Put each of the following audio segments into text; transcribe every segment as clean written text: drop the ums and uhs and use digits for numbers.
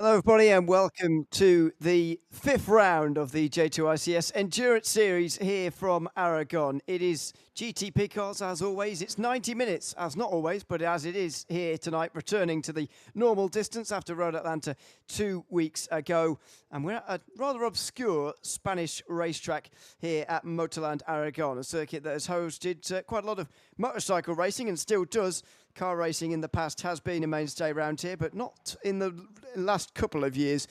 Hello, everybody, and welcome to the fifth round of the J2iCS Endurance Series here from Aragon. It is GTP cars, as always. It's 90 minutes, as not always, but as it is here tonight, returning to the normal distance after Road Atlanta 2 weeks ago. And we're at a rather obscure Spanish racetrack here at Motorland Aragon, a circuit that has hosted quite a lot of motorcycle racing and still does. Car racing in the past has been a mainstay around here, but not in the last couple of years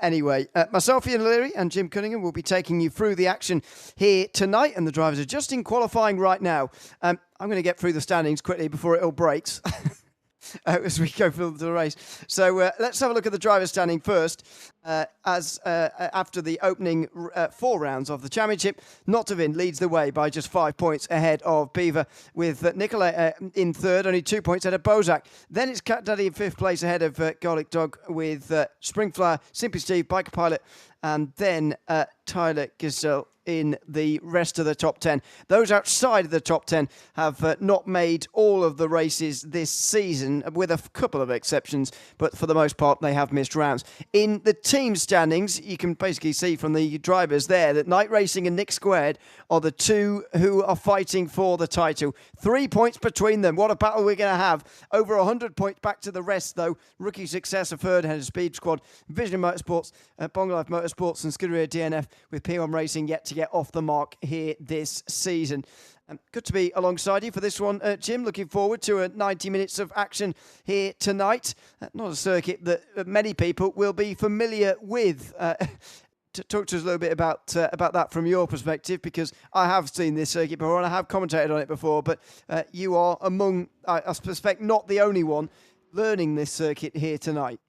anyway. Myself, Ian Leary, and Jim Cunningham will be taking you through the action here tonight, and the drivers are just in qualifying right now. I'm going to get through the standings quickly before it all breaks. As we go through the race. So let's have a look at the driver's standing first. After the opening 4 rounds of the championship, Nottavin leads the way by just 5 points ahead of Beaver, with Nicolay in third, only 2 points ahead of Bozak. Then it's Cat Daddy in fifth place ahead of Garlic Dog, with Springflower, Simply Steve, Biker Pilot, and then Tyler Giselle in the rest of the top 10. Those outside of the top 10 have not made all of the races this season, with a couple of exceptions, but for the most part they have missed rounds. In the team standings, you can basically see from the drivers there that Night Racing and Nick Squared are the two who are fighting for the title. 3 points between them. What a battle we're going to have. Over 100 points back to the rest, though. Rookie Success, a third head of Speed Squad, Vision Motorsports, Bong Life Motorsports, and Scuderia DNF, with P1 Racing yet to get off the mark here this season. Good to be alongside you for this one, Jim. Looking forward to 90 minutes of action here tonight. Not a circuit that many people will be familiar with. Talk to us a little bit about that from your perspective, because I have seen this circuit before and I have commentated on it before, but you are among, I suspect, not the only one learning this circuit here tonight.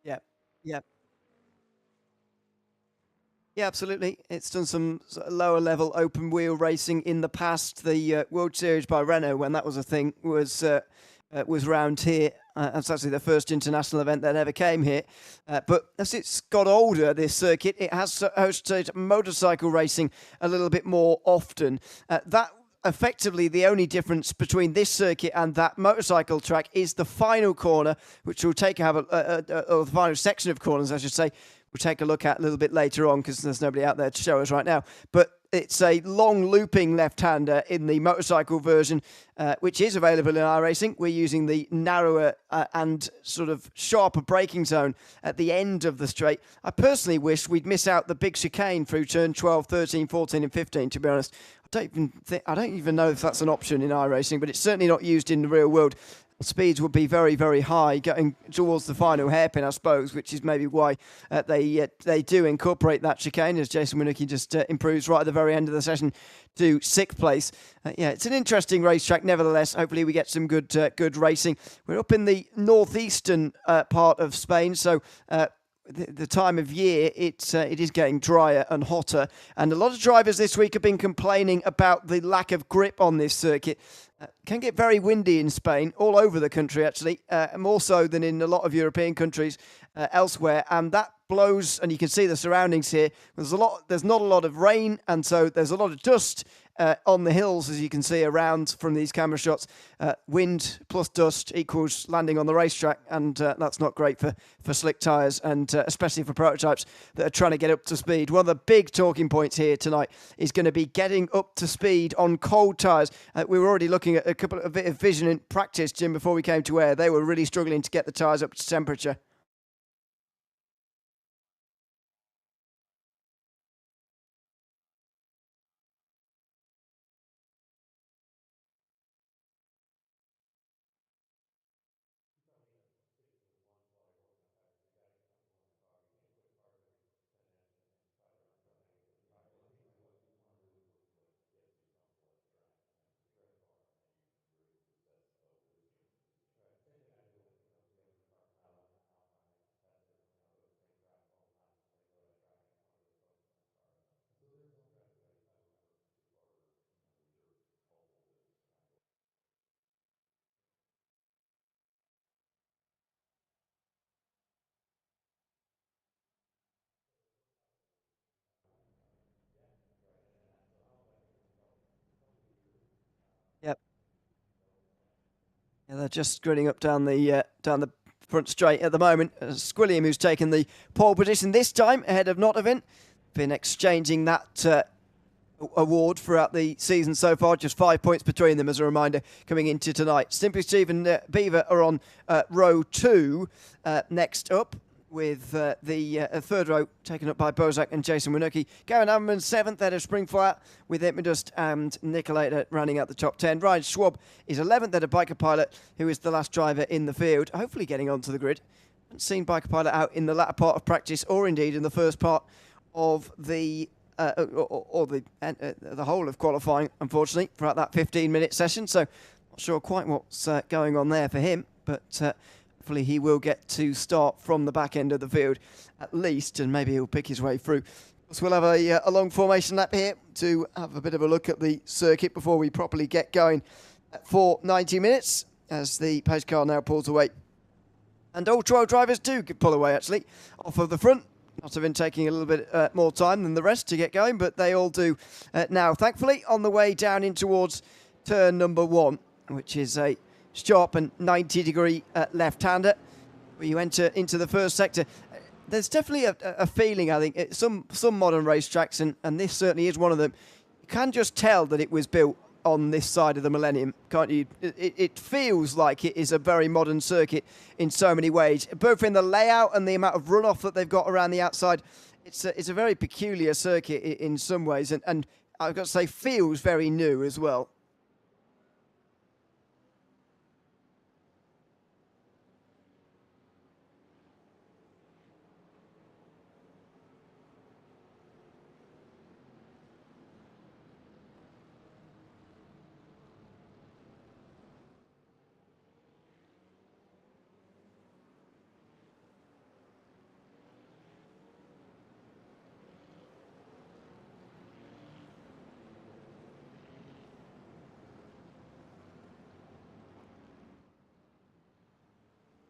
Yeah, yeah. Yeah, absolutely. It's done some sort of lower level open wheel racing in the past. The World Series by Renault, when that was a thing, was round here. That's actually the first international event that ever came here. But as it's got older, this circuit, it has hosted motorcycle racing a little bit more often. That effectively the only difference between this circuit and that motorcycle track is the final corner, which will or the final section of corners, I should say. We'll take a look at a little bit later on, because there's nobody out there to show us right now. But it's a long looping left-hander in the motorcycle version, which is available in iRacing. We're using the narrower and sort of sharper braking zone at the end of the straight. I personally wish we'd miss out the big chicane through turn 12, 13, 14 and 15, to be honest. I don't even know if that's an option in iRacing, but it's certainly not used in the real world. Speeds would be very, very high going towards the final hairpin, I suppose, which is maybe why they do incorporate that chicane, as Jason Winooki just improves right at the very end of the session to 6th place. Yeah, it's an interesting racetrack, nevertheless. Hopefully we get some good racing. We're up in the northeastern part of Spain, so the time of year, it is getting drier and hotter, and a lot of drivers this week have been complaining about the lack of grip on this circuit. Can get very windy in Spain, all over the country actually, more so than in a lot of European countries elsewhere, and that blows, and you can see the surroundings here. There's not a lot of rain, and so there's a lot of dust on the hills, as you can see around from these camera shots. Wind plus dust equals landing on the racetrack, and that's not great for slick tyres, and especially for prototypes that are trying to get up to speed. One of the big talking points here tonight is going to be getting up to speed on cold tyres. We were already looking at a bit of vision in practice, Jim, before we came to air. They were really struggling to get the tyres up to temperature. Yeah, they're just grinning up down the front straight at the moment. Squilliam, who's taken the pole position this time ahead of Nottavin, been exchanging that award throughout the season so far. Just 5 points between them as a reminder coming into tonight. Simply Steve and Beaver are on row 2 next up, with the third row taken up by Bozak and Jason Winucki. Gavin Amman 7th out of Springfire, with Ipmedust and Nicolator running out the top 10. Ryan Schwab is 11th out of Biker Pilot, who is the last driver in the field, hopefully getting onto the grid. Haven't seen Biker Pilot out in the latter part of practice, or indeed in the first part of the the whole of qualifying, unfortunately, throughout that 15-minute session. So not sure quite what's going on there for him, but hopefully he will get to start from the back end of the field at least, and maybe he'll pick his way through. So we'll have a long formation lap here to have a bit of a look at the circuit before we properly get going for 90 minutes, as the pace car now pulls away. And all 12 drivers do pull away, actually, off of the front. Not have been taking a little bit more time than the rest to get going, but they all do now. Thankfully, on the way down in towards turn number 1, which is a sharp and 90-degree left-hander, where you enter into the first sector. There's definitely a feeling, I think, some modern racetracks, and this certainly is one of them. You can just tell that it was built on this side of the millennium, can't you? It feels like it is a very modern circuit in so many ways, both in the layout and the amount of runoff that they've got around the outside. It's a very peculiar circuit in some ways, and I've got to say, feels very new as well.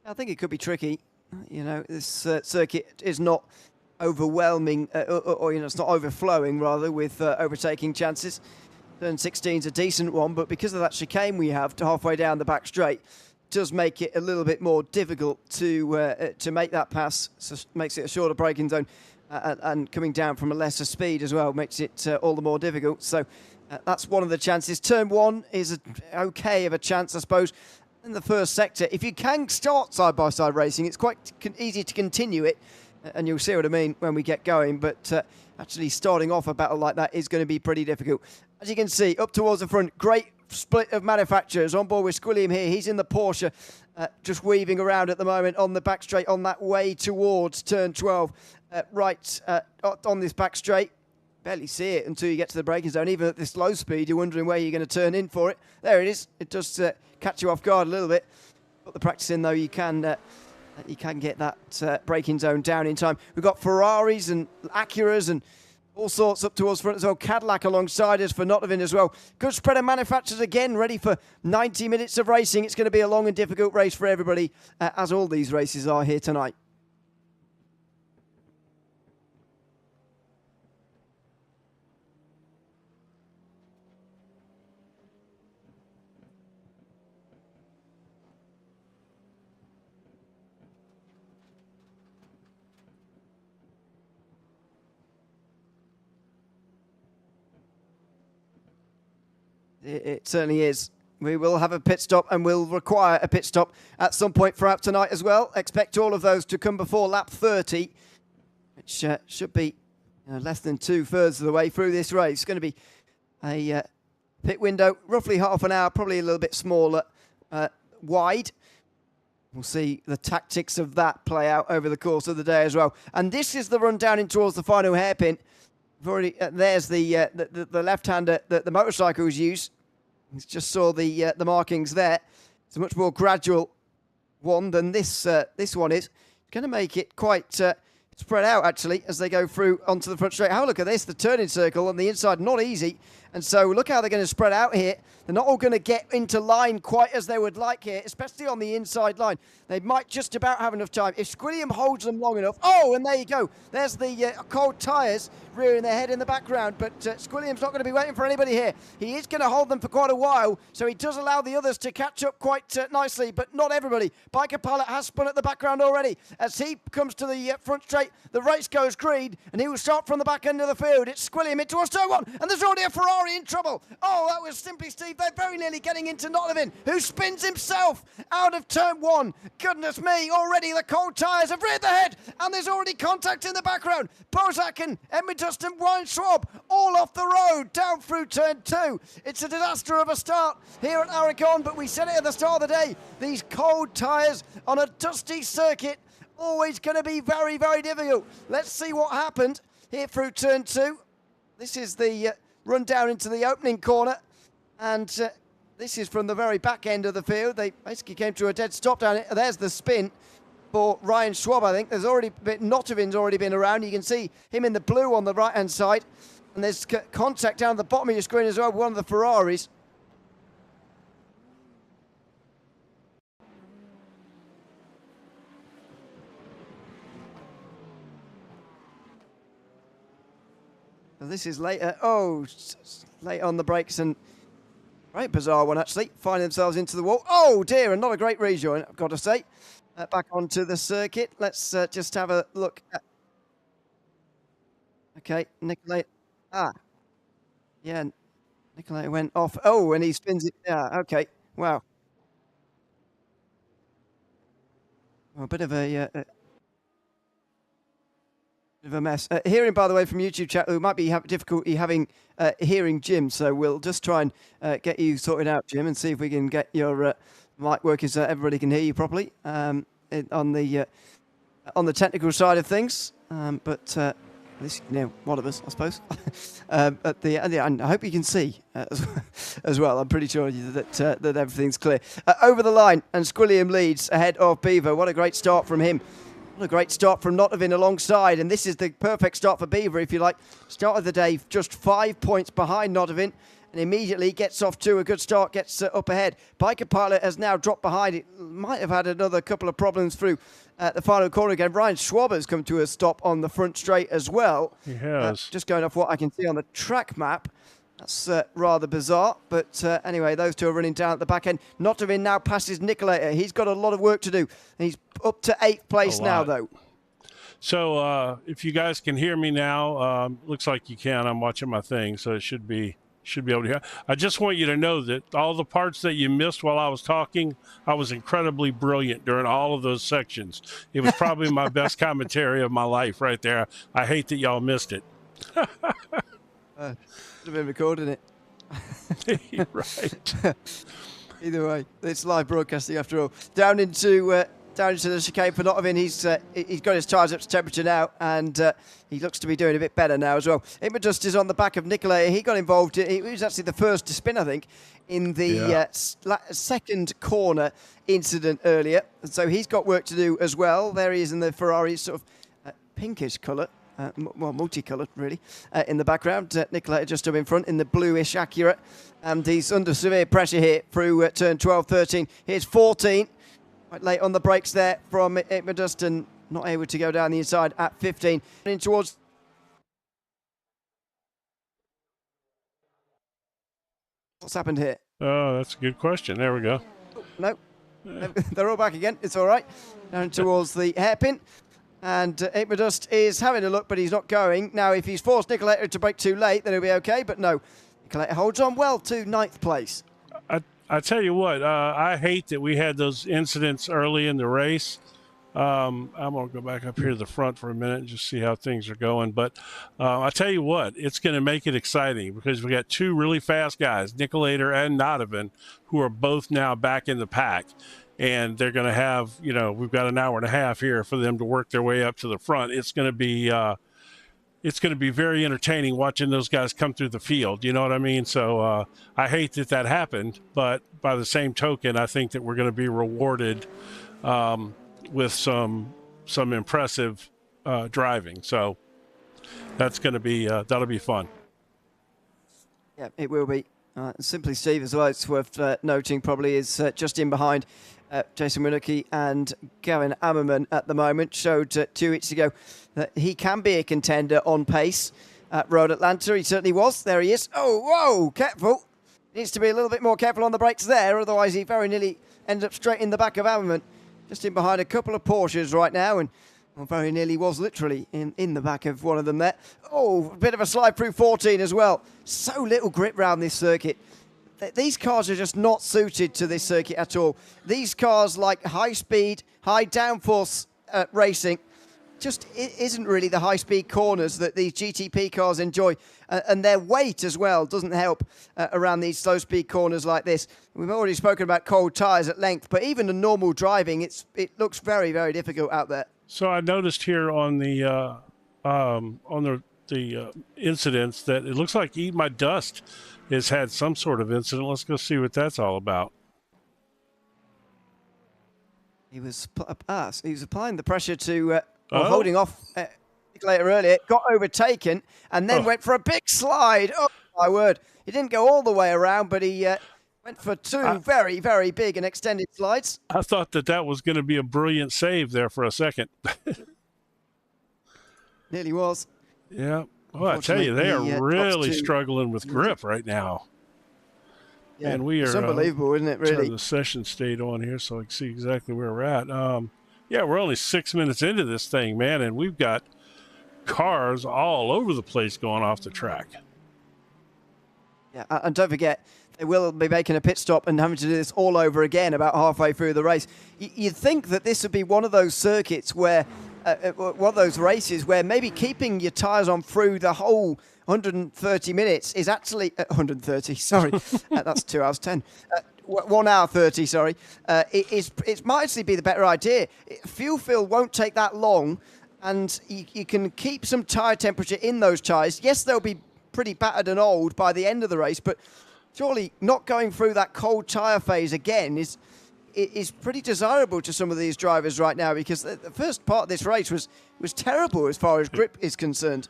I think it could be tricky. You know, this circuit is not overwhelming, or it's not overflowing, rather, with overtaking chances. Turn 16 is a decent one, but because of that chicane we have to halfway down the back straight, it does make it a little bit more difficult to make that pass. So makes it a shorter braking zone, and coming down from a lesser speed as well makes it all the more difficult. So that's one of the chances. Turn 1 is okay of a chance, I suppose. In the first sector, if you can start side-by-side racing, it's quite easy to continue it, and you'll see what I mean when we get going, but actually starting off a battle like that is going to be pretty difficult. As you can see, up towards the front, great split of manufacturers. On board with Squilliam here, he's in the Porsche, just weaving around at the moment on the back straight, on that way towards turn 12, right on this back straight. Barely see it until you get to the braking zone. Even at this low speed, you're wondering where you're going to turn in for it. There it is. It does catch you off guard a little bit. Put the practice in, though, you can get that braking zone down in time. We've got Ferraris and Acuras and all sorts up towards front as well. Cadillac alongside us for Nottavin as well. Good spread of manufacturers again, ready for 90 minutes of racing. It's going to be a long and difficult race for everybody, as all these races are here tonight. It certainly is. We will have a pit stop, and we'll require a pit stop at some point throughout tonight as well. Expect all of those to come before lap 30, which should be less than 2/3 of the way through this race. It's going to be a pit window, roughly half an hour, probably a little bit smaller, wide. We'll see the tactics of that play out over the course of the day as well. And this is the run down in towards the final hairpin. We've already, there's the left-hander that the motorcycles use. You just saw the markings there. It's a much more gradual one than this one is. It's going to make it quite spread out, actually, as they go through onto the front straight. Have a look at this, the turning circle on the inside, not easy And so look how they're going to spread out here. They're not all going to get into line quite as they would like here, especially on the inside line. They might just about have enough time. If Squilliam holds them long enough. Oh, and there you go. There's the cold tyres rearing their head in the background. But Squilliam's not going to be waiting for anybody here. He is going to hold them for quite a while. So he does allow the others to catch up quite nicely, but not everybody. Biker Pilot has spun at the background already. As he comes to the front straight, the race goes green, and he will start from the back end of the field. It's Squilliam into turn 1, and there's already a Ferrari in trouble. Oh, that was Simply Steve. They're very nearly getting into Nottavin, who spins himself out of turn 1. Goodness me, already the cold tyres have reared the head, and there's already contact in the background. Bozak and Emmy Dustin, Ryan Schwab, all off the road, down through turn 2. It's a disaster of a start here at Aragon, but we said it at the start of the day. These cold tyres on a dusty circuit, always going to be very, very difficult. Let's see what happened here through turn 2. This is the run down into the opening corner, and this is from the very back end of the field. They basically came to a dead stop down it. There's the spin for Ryan Schwab, I think. There's already Nottavin's already been around. You can see him in the blue on the right-hand side, and there's contact down the bottom of your screen as well, one of the Ferraris. This is later. Oh, late on the brakes, and right bizarre one actually. Finding themselves into the wall. Oh dear, and not a great rejoin, I've got to say. Back onto the circuit. Let's just have a look. Okay, Nicolai. Yeah, Nicolai went off. Oh, and he spins it. Yeah, okay. Wow. Well, a bit of a mess. Hearing, by the way, from YouTube chat, who might be having difficulty hearing Jim, so we'll just try and get you sorted out, Jim, and see if we can get your mic working so everybody can hear you properly on the technical side of things. But at least one of us, I suppose. And I hope you can see as well. I'm pretty sure that everything's clear. Over the line, and Squilliam leads ahead of Beaver. What a great start from him. What a great start from Nottavin alongside, and this is the perfect start for Beaver, if you like. Start of the day, just 5 points behind Nottavin, and immediately gets off to a good start, gets up ahead. Biker Pilot has now dropped behind. It might have had another couple of problems through the final corner again. Ryan Schwab has come to a stop on the front straight as well. He has. Just going off what I can see on the track map. That's rather bizarre, but anyway, those two are running down at the back end. Nottavin now passes Nicolator. He's got a lot of work to do, and he's up to 8th place now, though. So if you guys can hear me now, looks like you can. I'm watching my thing, so it should be able to hear. I just want you to know that all the parts that you missed while I was talking, I was incredibly brilliant during all of those sections. It was probably my best commentary of my life right there. I hate that y'all missed it. Should have been recording it. Right. Either way, it's live broadcasting after all. Down into the chicane for Nottavin. He's got his tyres up to temperature now, and he looks to be doing a bit better now as well. Immodust is on the back of Nicolai. He got involved. He was actually the first to spin, I think, in the second corner incident earlier. And so he's got work to do as well. There he is in the Ferrari, sort of pinkish colour. Well, multicoloured, really, in the background. Nicolai just up in front in the bluish Acura, and he's under severe pressure here through turn 12, 13. Here's 14, quite late on the brakes there from Immodust, and not able to go down the inside at 15. In towards... What's happened here? Oh, that's a good question. There we go. Oh, no, they're all back again. It's all right. Down towards the hairpin. And Immodust is having a look, but he's not going. Now, if he's forced Nicolator to brake too late, then he'll be okay. But no, Nicolator holds on well to 9th place. I tell you what, I hate that we had those incidents early in the race. I'm going to go back up here to the front for a minute and just see how things are going. But I tell you what, it's going to make it exciting because we got two really fast guys, Nicolator and Nottavin, who are both now back in the pack. And they're going to have, we've got an hour and a half here for them to work their way up to the front. It's going to be very entertaining watching those guys come through the field. You know what I mean? So I hate that happened, but by the same token, I think that we're going to be rewarded with some impressive driving. So that's going to be that'll be fun. Yeah, it will be. Simply Steve as well, it's worth noting probably, is just in behind Jason Winnicky and Gavin Ammerman at the moment. Showed 2 weeks ago that he can be a contender on pace at Road Atlanta. He certainly was. There he is. Oh, whoa, careful. Needs to be a little bit more careful on the brakes there, otherwise he very nearly ended up straight in the back of Ammerman. Just in behind a couple of Porsches right now, and very nearly was literally in the back of one of them there. Oh, a bit of a slide through 14 as well. So little grip round this circuit. These cars are just not suited to this circuit at all. These cars like high speed, high downforce racing just isn't really the high speed corners that these GTP cars enjoy. And their weight as well doesn't help around these slow speed corners like this. We've already spoken about cold tyres at length, but even in normal driving, it looks very, very difficult out there. So I noticed here on the incidents that it looks like Eat My Dust has had some sort of incident. Let's go see what that's all about. He was applying the pressure to holding off later earlier. Got overtaken and then went for a big slide. Oh my word! He didn't go all the way around, but he went for two very, very big and extended slides. I thought that was going to be a brilliant save there for a second. Nearly was. Yeah. Well, I tell you, they are really struggling with grip right now. Yeah, and we are. It's unbelievable, isn't it, really? Turn the session state on here so I can see exactly where we're at. Yeah, we're only 6 minutes into this thing, man, and we've got cars all over the place going off the track. Yeah, and don't forget, they will be making a pit stop and having to do this all over again about halfway through the race. You'd think that this would be one of those circuits where, one of those races where maybe keeping your tyres on through the whole 130 minutes is actually 130. Sorry, that's 2 hours 10. 1 hour 30. Sorry, it might actually be the better idea. Fuel fill won't take that long, and you can keep some tyre temperature in those tyres. Yes, they'll be pretty battered and old by the end of the race, but surely not going through that cold tyre phase again is pretty desirable to some of these drivers right now, because the first part of this race was terrible as far as grip is concerned.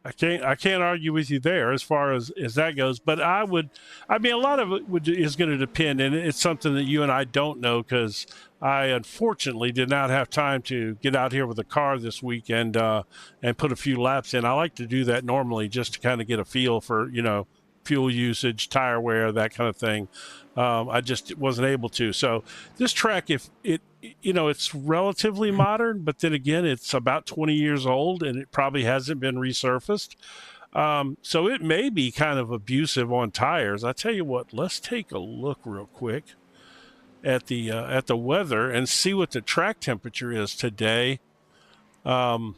I can't argue with you there as far as that goes, but I mean, a lot of it is going to depend, and it's something that you and I don't know, because I unfortunately did not have time to get out here with a car this weekend and put a few laps in. I like to do that normally just to kind of get a feel for, fuel usage, tire wear, that kind of thing. I just wasn't able to. So this track, it's relatively modern, but then again, it's about 20 years old and it probably hasn't been resurfaced. So it may be kind of abusive on tires. I tell you what, let's take a look real quick at the weather and see what the track temperature is today. Well,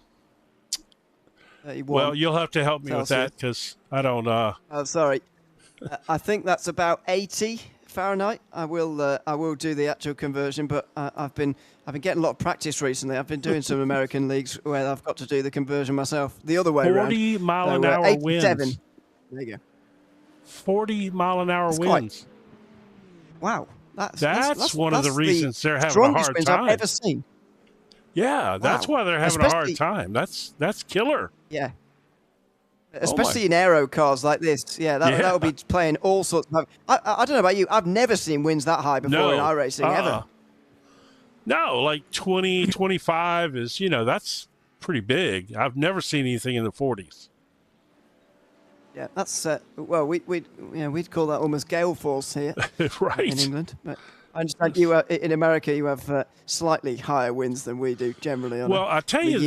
you'll have to help me with that, because I don't. Oh, sorry. I think that's about 80 Fahrenheit. I will do the actual conversion, but I've been getting a lot of practice recently. I've been doing some American leagues where I've got to do the conversion myself the other way around. 40 mile an hour winds. There you go. 40 mile an hour winds. Wow. That's one of the reasons they're having a hard time. I've ever seen. Yeah, that's why they're having a hard time. That's killer. Yeah. Especially in aero cars like this. Yeah, that'll be playing all sorts of... I don't know about you. I've never seen winds that high before in iRacing, ever. No, like 20, 25 is, that's pretty big. I've never seen anything in the 40s. Yeah, that's... well, we'd call that almost gale force here. Right. In England. But I understand in America you have slightly higher winds than we do generally. Well, I tell you,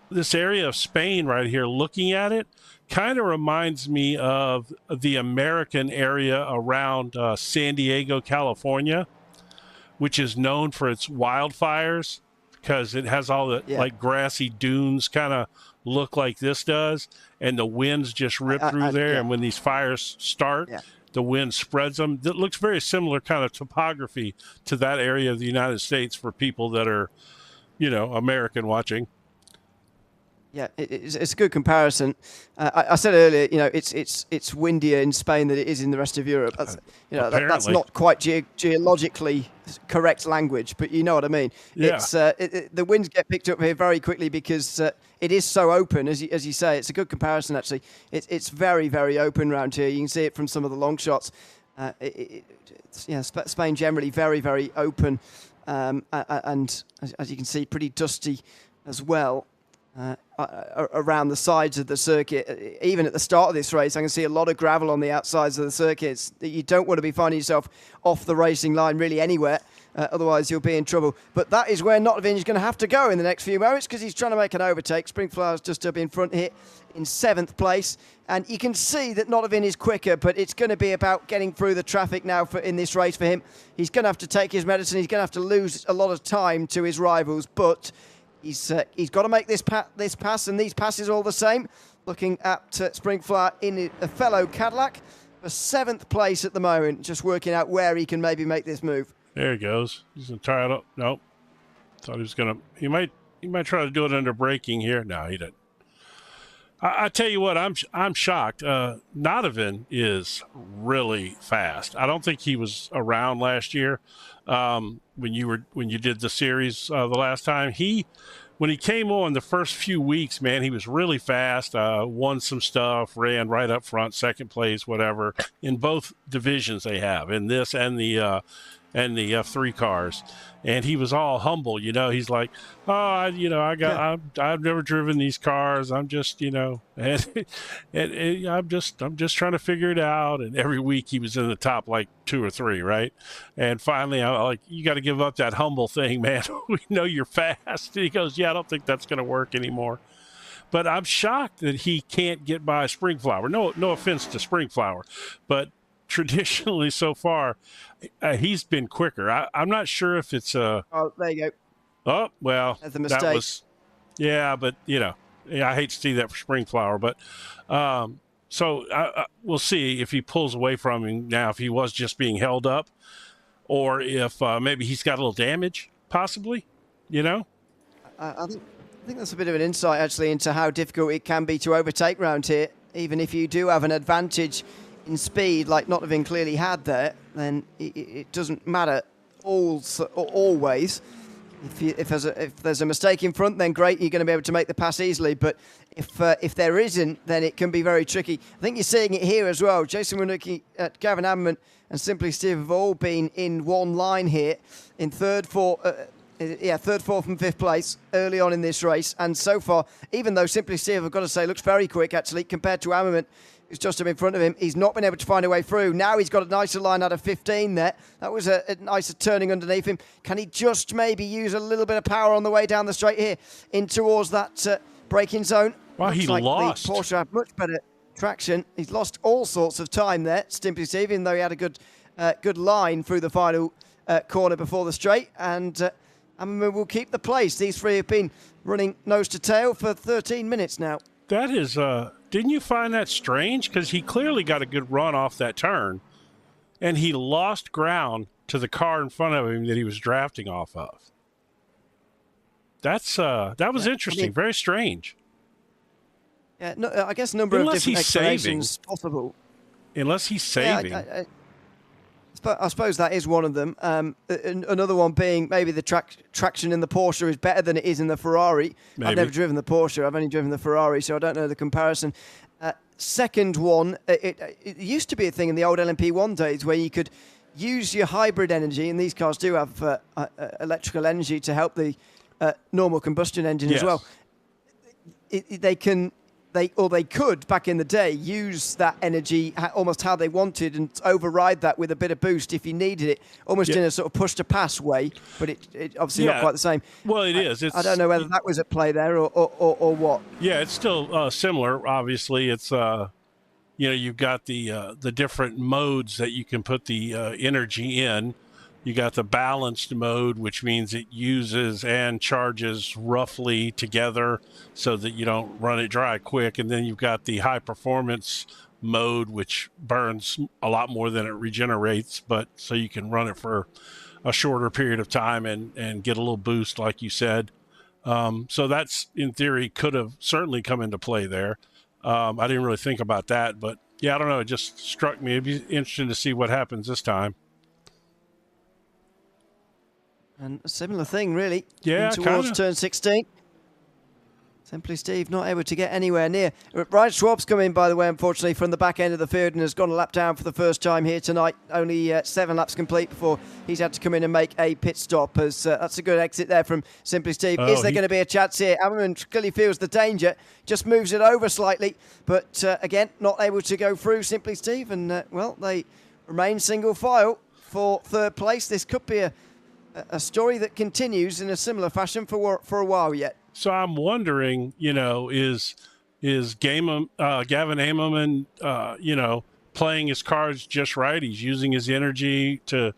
this area of Spain right here, looking at it, kind of reminds me of the American area around San Diego, California, which is known for its wildfires, because it has all the like grassy dunes kind of look like this does, and the winds just rip through there. And when these fires start, the wind spreads them. It looks very similar kind of topography to that area of the United States for people that are, American watching. Yeah, it's a good comparison. I said earlier, it's windier in Spain than it is in the rest of Europe. That's, that's not quite geologically correct language, but you know what I mean. Yeah. It's the winds get picked up here very quickly because it is so open, as you say. It's a good comparison, actually. It's very, very open around here. You can see it from some of the long shots. Spain generally very, very open, and as you can see, pretty dusty as well. Around the sides of the circuit. Even at the start of this race, I can see a lot of gravel on the outsides of the circuits. You don't want to be finding yourself off the racing line really anywhere, otherwise you'll be in trouble. But that is where Nottevin is going to have to go in the next few moments because he's trying to make an overtake. Springflower's just up in front here in 7th place. And you can see that Nottevin is quicker, but it's going to be about getting through the traffic now in this race for him. He's going to have to take his medicine. He's going to have to lose a lot of time to his rivals, but he's got to make this pass, and these passes all the same. Looking at Springflower in a fellow Cadillac for 7th place at the moment, just working out where he can maybe make this move. There he goes. He's going to try it up. Nope. Thought he was going to. He might try to do it under braking here. No, he didn't. I tell you what, I'm shocked. Nottevin is really fast. I don't think he was around last year when you did the series the last time. When he came on the first few weeks, man, he was really fast. Won some stuff, ran right up front, 2nd place, whatever, in both divisions they have, in this and the F3 cars. And he was all humble, he's like, I've never driven these cars. I'm just, and I'm just trying to figure it out. And every week he was in the top like 2 or 3, right? And finally, I'm like, you got to give up that humble thing, man. We know you're fast. And he goes, yeah, I don't think that's going to work anymore. But I'm shocked that he can't get by Springflower. No offense to Springflower, but traditionally so far, he's been quicker. I'm not sure if it's oh, there you go. Oh, well, that's a mistake. That was, yeah, but I hate to see that for Springflower, but so we'll see if he pulls away from him now, if he was just being held up, or if maybe he's got a little damage, possibly. I think that's a bit of an insight actually into how difficult it can be to overtake round here, even if you do have an advantage in speed, like Nottevin clearly had there, then it doesn't matter always. If there's a mistake in front, then great, you're going to be able to make the pass easily. But if there isn't, then it can be very tricky. I think you're seeing it here as well. Jason Winucki, Gavin Amman, and Simply Steve have all been in one line here in third, fourth, and 5th place early on in this race. And so far, even though Simply Steve, I've got to say, looks very quick actually compared to Amman, who's just up in front of him, he's not been able to find a way through. Now he's got a nicer line out of 15 there. That was a nicer turning underneath him. Can he just maybe use a little bit of power on the way down the straight here in towards that braking zone? Well, he lost. The Porsche had much better traction. He's lost all sorts of time there, Simply Steve, even though he had a good line through the final corner before the straight. And Amman will keep the place. These three have been running nose to tail for 13 minutes now. That is, didn't you find that strange? Because he clearly got a good run off that turn, and he lost ground to the car in front of him that he was drafting off of. That was interesting, very strange. Yeah, no, I guess a number of different explanations possible. Unless he's saving. Yeah, I suppose that is one of them. Another one being maybe the traction in the Porsche is better than it is in the Ferrari. Maybe. I've never driven the Porsche. I've only driven the Ferrari, so I don't know the comparison. Second one, it used to be a thing in the old LMP1 days where you could use your hybrid energy, and these cars do have electrical energy to help the normal combustion engine as well. They could, back in the day, use that energy almost how they wanted and override that with a bit of boost if you needed it, almost in a sort of push-to-pass way, but it obviously not quite the same. Well, it is. I don't know whether that was at play there or what. Yeah, it's still similar, obviously. It's, you've got the different modes that you can put the energy in. You got the balanced mode, which means it uses and charges roughly together so that you don't run it dry quick. And then you've got the high performance mode, which burns a lot more than it regenerates, but so you can run it for a shorter period of time and get a little boost, like you said. So that's, in theory, could have certainly come into play there. I didn't really think about that, but yeah, I don't know. It just struck me. It'd be interesting to see what happens this time. And a similar thing, really. Yeah, towards turn 16. Simply Steve not able to get anywhere near. Ryan Schwab's come in, by the way, unfortunately, from the back end of the field and has gone a lap down for the first time here tonight. Only 7 laps complete before he's had to come in and make a pit stop. As that's a good exit there from Simply Steve. Is there going to be a chance here? Ammerman clearly feels the danger, just moves it over slightly. But again, not able to go through Simply Steve. And, well, they remain single file for third place. This could be a story that continues in a similar fashion for a while yet. So I'm wondering, is Gavin Ammerman, playing his cards just right? He's using his energy to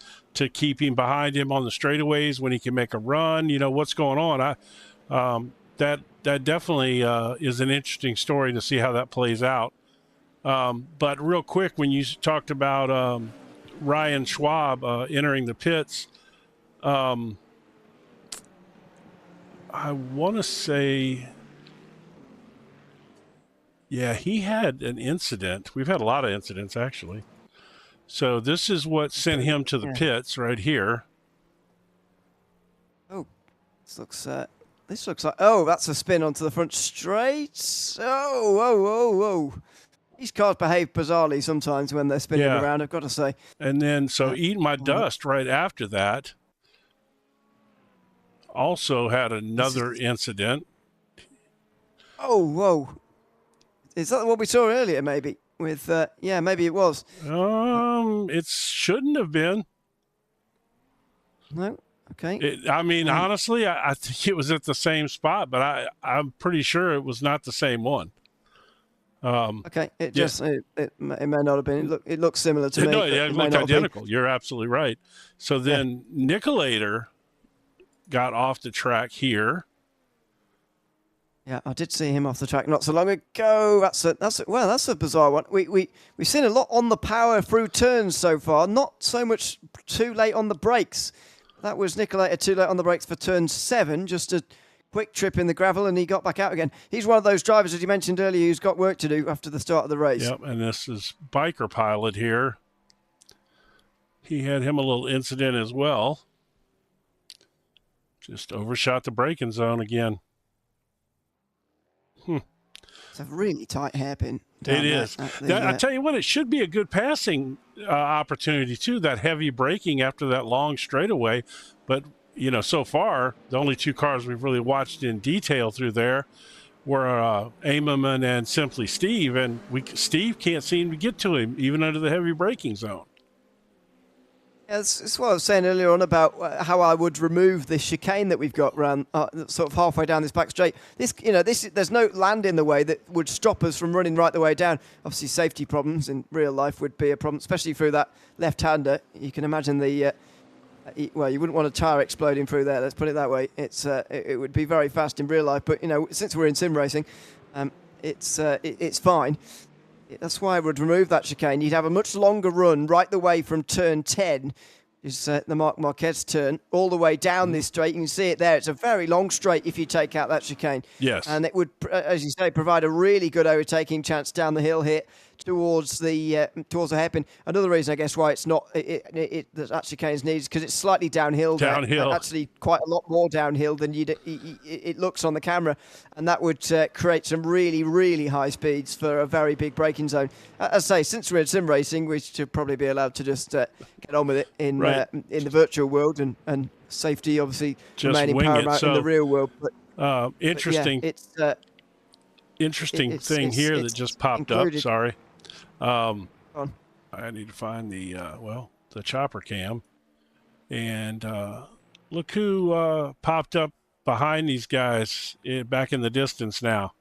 keep him behind him on the straightaways when he can make a run. What's going on? That definitely is an interesting story to see how that plays out. But real quick, when you talked about Ryan Schwab entering the pits, I want to say, yeah, he had an incident. We've had a lot of incidents, actually. So this is what sent him to the pits right here. Oh, this looks like, oh, that's a spin onto the front straight. Oh. These cars behave bizarrely sometimes when they're spinning around, I've got to say. And then, so Eat My Dust right after that also had another incident. Oh, whoa. Is that what we saw earlier, maybe? With, yeah, maybe it was. It shouldn't have been. No? Okay. Honestly, I think it was at the same spot, but I'm pretty sure it was not the same one. Okay, it may not have been. It looks similar to me. No, it looked identical. You're absolutely right. So then Nicolator got off the track here. Yeah, I did see him off the track not so long ago. That's a bizarre one. We've seen a lot on the power through turns so far. Not so much too late on the brakes. That was Nicolator too late on the brakes for turn 7. Just a quick trip in the gravel, and he got back out again. He's one of those drivers, as you mentioned earlier, who's got work to do after the start of the race. Yep, and this is Biker Pilot here. He had him a little incident as well. Just overshot the braking zone again. It's a really tight hairpin. It is. I tell you what, it should be a good passing opportunity, too, that heavy braking after that long straightaway. But, so far, the only 2 cars we've really watched in detail through there were Ammerman and Simply Steve. And Steve can't seem to get to him, even under the heavy braking zone. Yeah, that's what I was saying earlier on about how I would remove this chicane that we've got around sort of halfway down this back straight. There's no land in the way that would stop us from running right the way down. Obviously, safety problems in real life would be a problem, especially through that left-hander. You can imagine you wouldn't want a tyre exploding through there. Let's put it that way. It would be very fast in real life, but since we're in sim racing, it's fine. That's why I would remove that chicane. You'd have a much longer run right the way from turn 10, is the Marc Marquez turn, all the way down this straight. You can see it there. It's a very long straight if you take out that chicane. Yes. And it would, as you say, provide a really good overtaking chance down the hill here towards the hairpin. Another reason, I guess, why it's not that chicane is needed is because it's slightly downhill. Downhill. Actually, quite a lot more downhill than it looks on the camera, and that would create some really, really high speeds for a very big braking zone. As I say, since we're in sim racing, we should probably be allowed to just get on with it in the virtual world, and safety obviously just remaining paramount in the real world. But interesting. But yeah, interesting thing here that just popped up. Sorry. I need to find the chopper cam, and look who popped up behind these guys back in the distance now.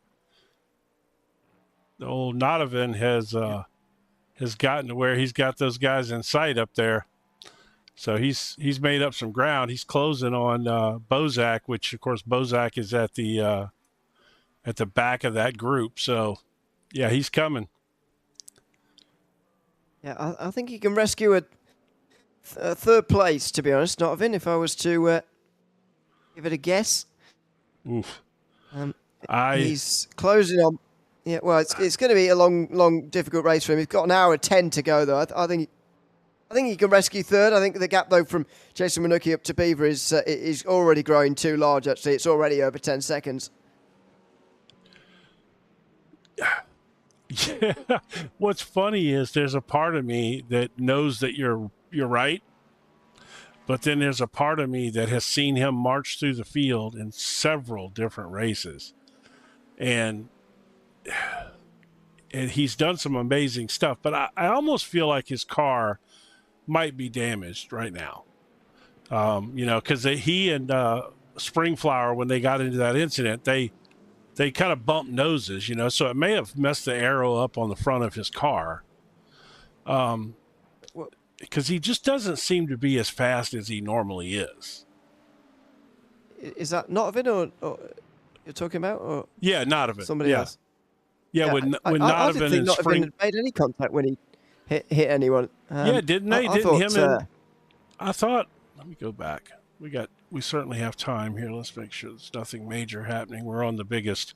The old Nodovan has gotten to where he's got those guys in sight up there. So he's made up some ground. He's closing on Bozak, which of course Bozak is at the back of that group. So yeah, he's coming. Yeah, I think he can rescue a third place, to be honest, Notovin, if I was to give it a guess. Oof. Um, I he's closing on. Yeah, well, it's going to be a long, difficult race for him. He's got an hour 10 to go, though. I think he can rescue third. I think the gap, though, from Jason Minucci up to Beaver is already growing too large, actually. It's already over 10 seconds. Yeah. What's funny is there's a part of me that knows that you're right, but then there's a part of me that has seen him march through the field in several different races, and he's done some amazing stuff. But I almost feel like his car might be damaged right now. Because he and Springflower, when they got into that incident, they kind of bumped noses, so it may have messed the aero up on the front of his car. Because he just doesn't seem to be as fast as he normally is. Is that Notovin or you're talking about? Or yeah, Notovin. Somebody else? Yeah, when I Notovin didn't think and Notovin had made any contact when he hit anyone. Yeah, didn't they? I thought, let me go back. We certainly have time here. Let's make sure there's nothing major happening. We're on the biggest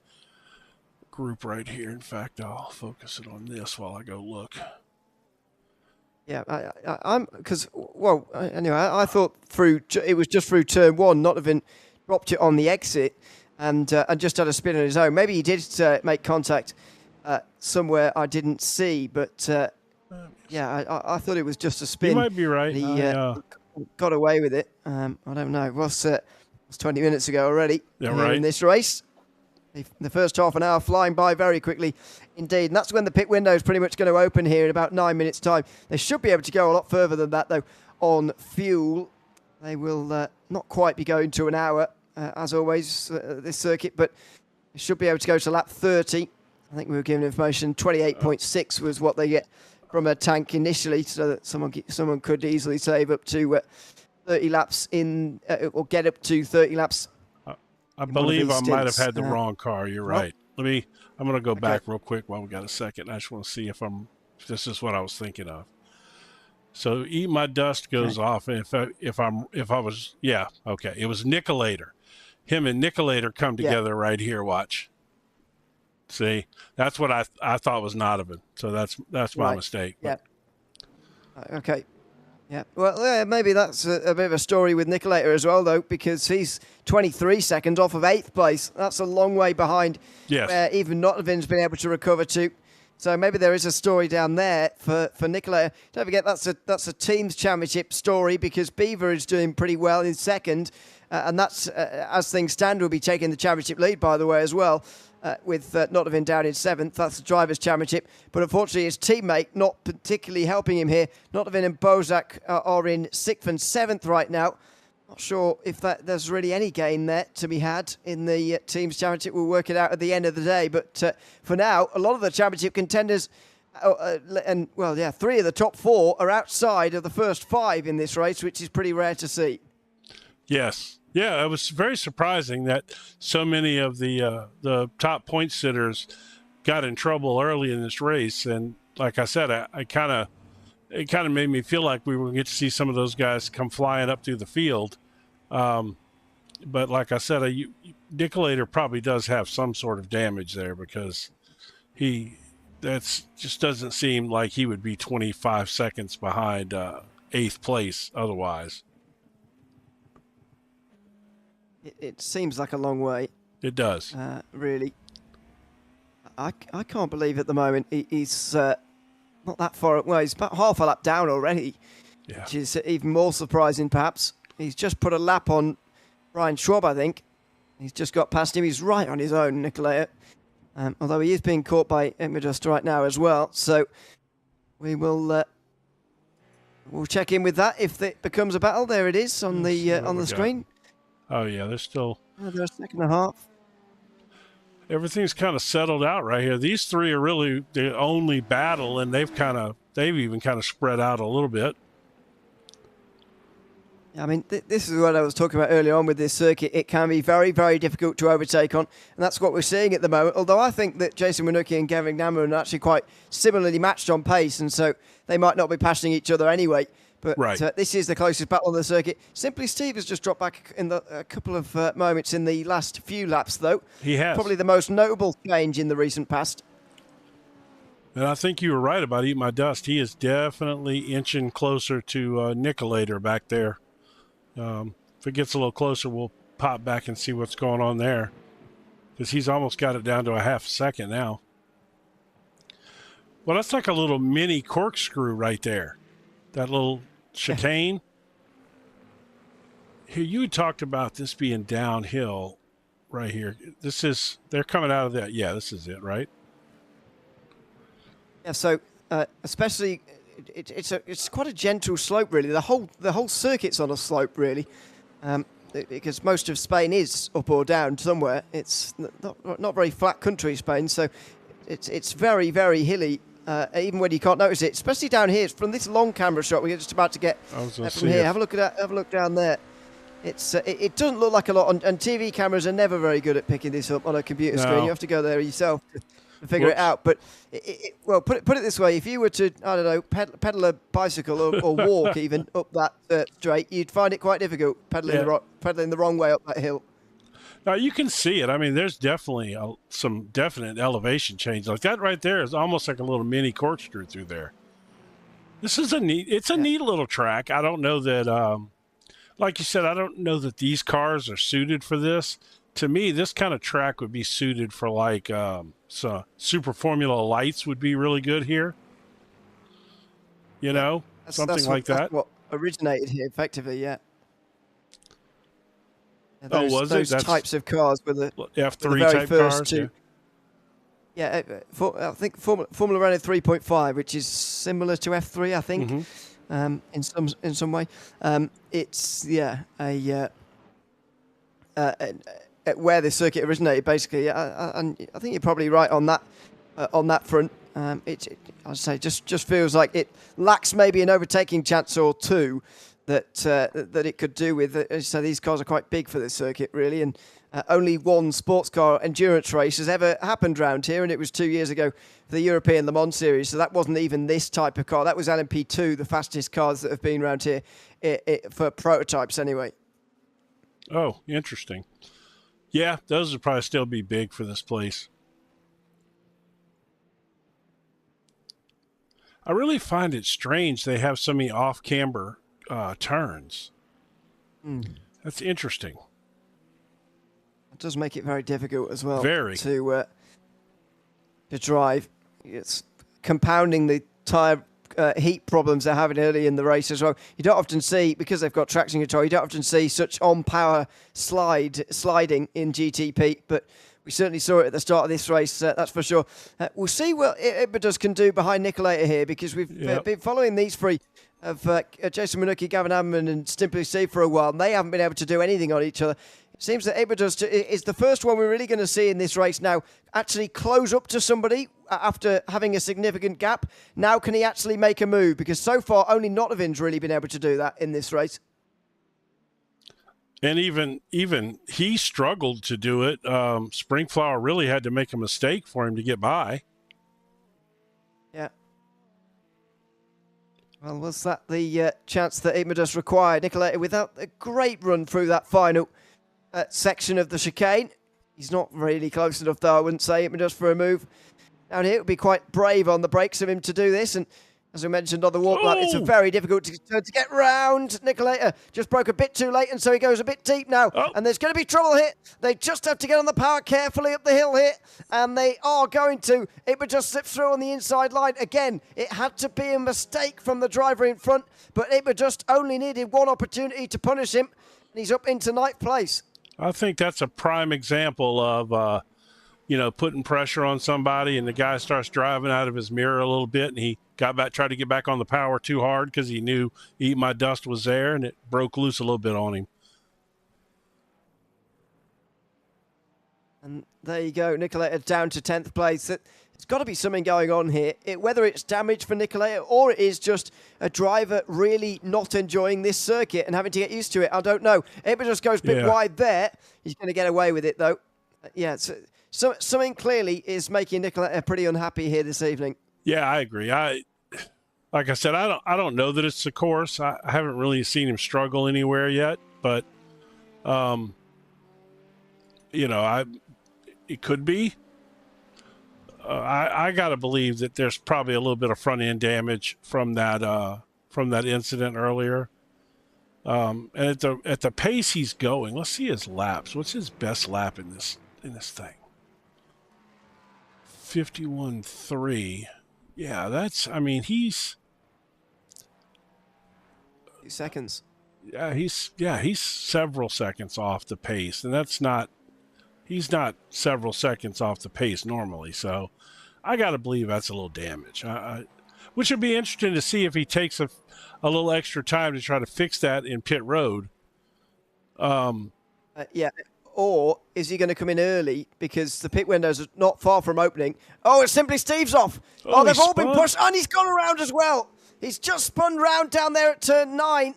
group right here. In fact, I'll focus it on this while I go look. Yeah, I'm because anyway, I thought it was just through turn one. Notovin dropped it on the exit and just had a spin on his own. Maybe he did make contact somewhere I didn't see, but I thought it was just a spin. You might be right. He got away with it. I don't know. It was 20 minutes ago already in this race. The first half an hour flying by very quickly indeed. And that's when the pit window is pretty much going to open here in about 9 minutes' time. They should be able to go a lot further than that, though, on fuel. They will not quite be going to an hour, as always, this circuit, but they should be able to go to lap 30. I think we were given information 28.6 was what they get from a tank initially, so that someone could easily save up to 30 laps or get up to 30 laps. I believe I might have had the wrong car. You're right. I'm going to go back real quick while we got a second. I just want to see if this is what I was thinking of. So Eat My Dust goes off. And it was Nicolator. Him and Nicolator come together right here. Watch. See, that's what I thought was Notovin. So that's my mistake. Yeah. Okay. Yeah, well, maybe that's a bit of a story with Nicolator as well, though, because he's 23 seconds off of 8th place. That's a long way behind where even Notovin's been able to recover to. So maybe there is a story down there for Nicolator. Don't forget, that's a team's championship story because Beaver is doing pretty well in second. And that's, as things stand, will be taking the championship lead, by the way, as well. With Notovin down in 7th. That's the Drivers' Championship. But unfortunately, his teammate not particularly helping him here. Notovin and Bozak are in 6th and 7th right now. Not sure if there's really any gain there to be had in the Teams' Championship. We'll work it out at the end of the day. But for now, a lot of the championship contenders, three of the top four are outside of the first 5 in this race, which is pretty rare to see. Yes. Yeah, it was very surprising that so many of the top point sitters got in trouble early in this race, and like I said, it kind of made me feel like we were going to get to see some of those guys come flying up through the field. But like I said, Nicolator probably does have some sort of damage there because just doesn't seem like he would be 25 seconds behind 8th place otherwise. It seems like a long way. It does. Really. I can't believe at the moment he's not that far away. He's about half a lap down already, which is even more surprising, perhaps. He's just put a lap on Brian Schwab, I think. He's just got past him. He's right on his own, Nicolator. Although he is being caught by Emidust right now as well. So we will we'll check in with that if it becomes a battle. There it is on the screen. Oh, yeah, they're still... they're a second and a half. Everything's kind of settled out right here. These three are really the only battle, and they've even kind of spread out a little bit. I mean, this is what I was talking about earlier on with this circuit. It can be very, very difficult to overtake on, and that's what we're seeing at the moment. Although I think that Jason Winooki and Gavin Naman are actually quite similarly matched on pace, and so they might not be passing each other anyway. But this is the closest battle on the circuit. Simply Steve has just dropped back in a couple of moments in the last few laps, though. He has. Probably the most notable change in the recent past. And I think you were right about Eat My Dust. He is definitely inching closer to Nicolator back there. If it gets a little closer, we'll pop back and see what's going on there, because he's almost got it down to a half second now. Well, that's like a little mini corkscrew right there. That little chicane. Here, you talked about this being downhill right here. They're coming out of that. Yeah, this is it, right? Yeah, so especially it's quite a gentle slope, really. The whole circuit's on a slope, really, because most of Spain is up or down somewhere. It's not very flat country, Spain, so it's very, very hilly, even when you can't notice it. Especially down here, from this long camera shot, we're just about to get from here. Have a look at that. Have a look down there. It doesn't look like a lot, and TV cameras are never very good at picking this up on a computer screen. You have to go there yourself to figure it out. But well, put it this way: if you were to, I don't know, pedal a bicycle or walk even up that straight, you'd find it quite difficult pedaling the wrong way up that hill. Now you can see it. I mean, there's definitely some definite elevation change. Like that right there is almost like a little mini corkscrew through there. This is neat little track. I don't know that, like you said, I don't know that these cars are suited for this. To me, this kind of track would be suited for like so Super Formula Lights would be really good here. You know, something like that. That's what originated here, effectively, yeah. Those types of cars with the F3 type cars. Yeah, I think Formula Renault 3.5, which is similar to F3, I think, in some way. It's where the circuit originated, basically. And I think you're probably right on that front. I'd say just feels like it lacks maybe an overtaking chance or two that it could do with. So these cars are quite big for this circuit, really, and only one sports car endurance race has ever happened round here, and it was 2 years ago for the European Le Mans Series. So that wasn't even this type of car. That was LMP2, the fastest cars that have been round here for prototypes, anyway. Oh, interesting. Yeah, those would probably still be big for this place. I really find it strange they have so many off-camber turns. That's interesting. It does make it very difficult as well. Very. To drive. It's compounding the tyre heat problems they're having early in the race as well. You don't often see, because they've got traction control, you don't often see such on-power sliding in GTP, but we certainly saw it at the start of this race, that's for sure. We'll see what Ibadas can do behind Nicolator here, because we've been following these three of Jason Winooki, Gavin Amman and Simply Steve for a while, and they haven't been able to do anything on each other. It seems that Ibadas is the first one we're really going to see in this race now actually close up to somebody after having a significant gap. Now can he actually make a move? Because so far only Notovin's really been able to do that in this race. And even he struggled to do it. Springflower really had to make a mistake for him to get by. Yeah. Well, was that the chance that Ibadas required? Nicolator without a great run through that final section of the chicane. He's not really close enough, though, I wouldn't say. Ibadas for a move down here. It would be quite brave on the brakes of him to do this. And as we mentioned on the walk lap, it's a very difficult to get round. Nicolator just broke a bit too late, and so he goes a bit deep now. And there's going to be trouble here. They just have to get on the power carefully up the hill here, and they are going to. It would just slip through on the inside line. Again, it had to be a mistake from the driver in front, but it would just only needed one opportunity to punish him, and he's up into ninth place. I think that's a prime example of, putting pressure on somebody, and the guy starts driving out of his mirror a little bit, and he tried to get back on the power too hard because he knew Eat My Dust was there, and it broke loose a little bit on him. And there you go, Nicolator down to 10th place. It's There's got to be something going on here. Whether it's damage for Nicolai or it is just a driver really not enjoying this circuit and having to get used to it, I don't know. It just goes a bit wide there. He's going to get away with it, though. Yeah, so something clearly is making Nicolai pretty unhappy here this evening. Yeah, I agree. Like I said, I don't know that it's the course. I haven't really seen him struggle anywhere yet, but it could be. I got to believe that there's probably a little bit of front end damage from that incident earlier. And at the pace he's going, let's see his laps. What's his best lap in this thing? 51.3. Yeah, he's 2 seconds. Yeah, he's several seconds off the pace, and he's not several seconds off the pace normally. So I got to believe that's a little damage. Which would be interesting to see if he takes a little extra time to try to fix that in pit road. Or is he going to come in early because the pit windows are not far from opening? Oh, it's simply Steve's off. Oh, they've all been pushed, and he's gone around as well. He's just spun round down there at turn 9.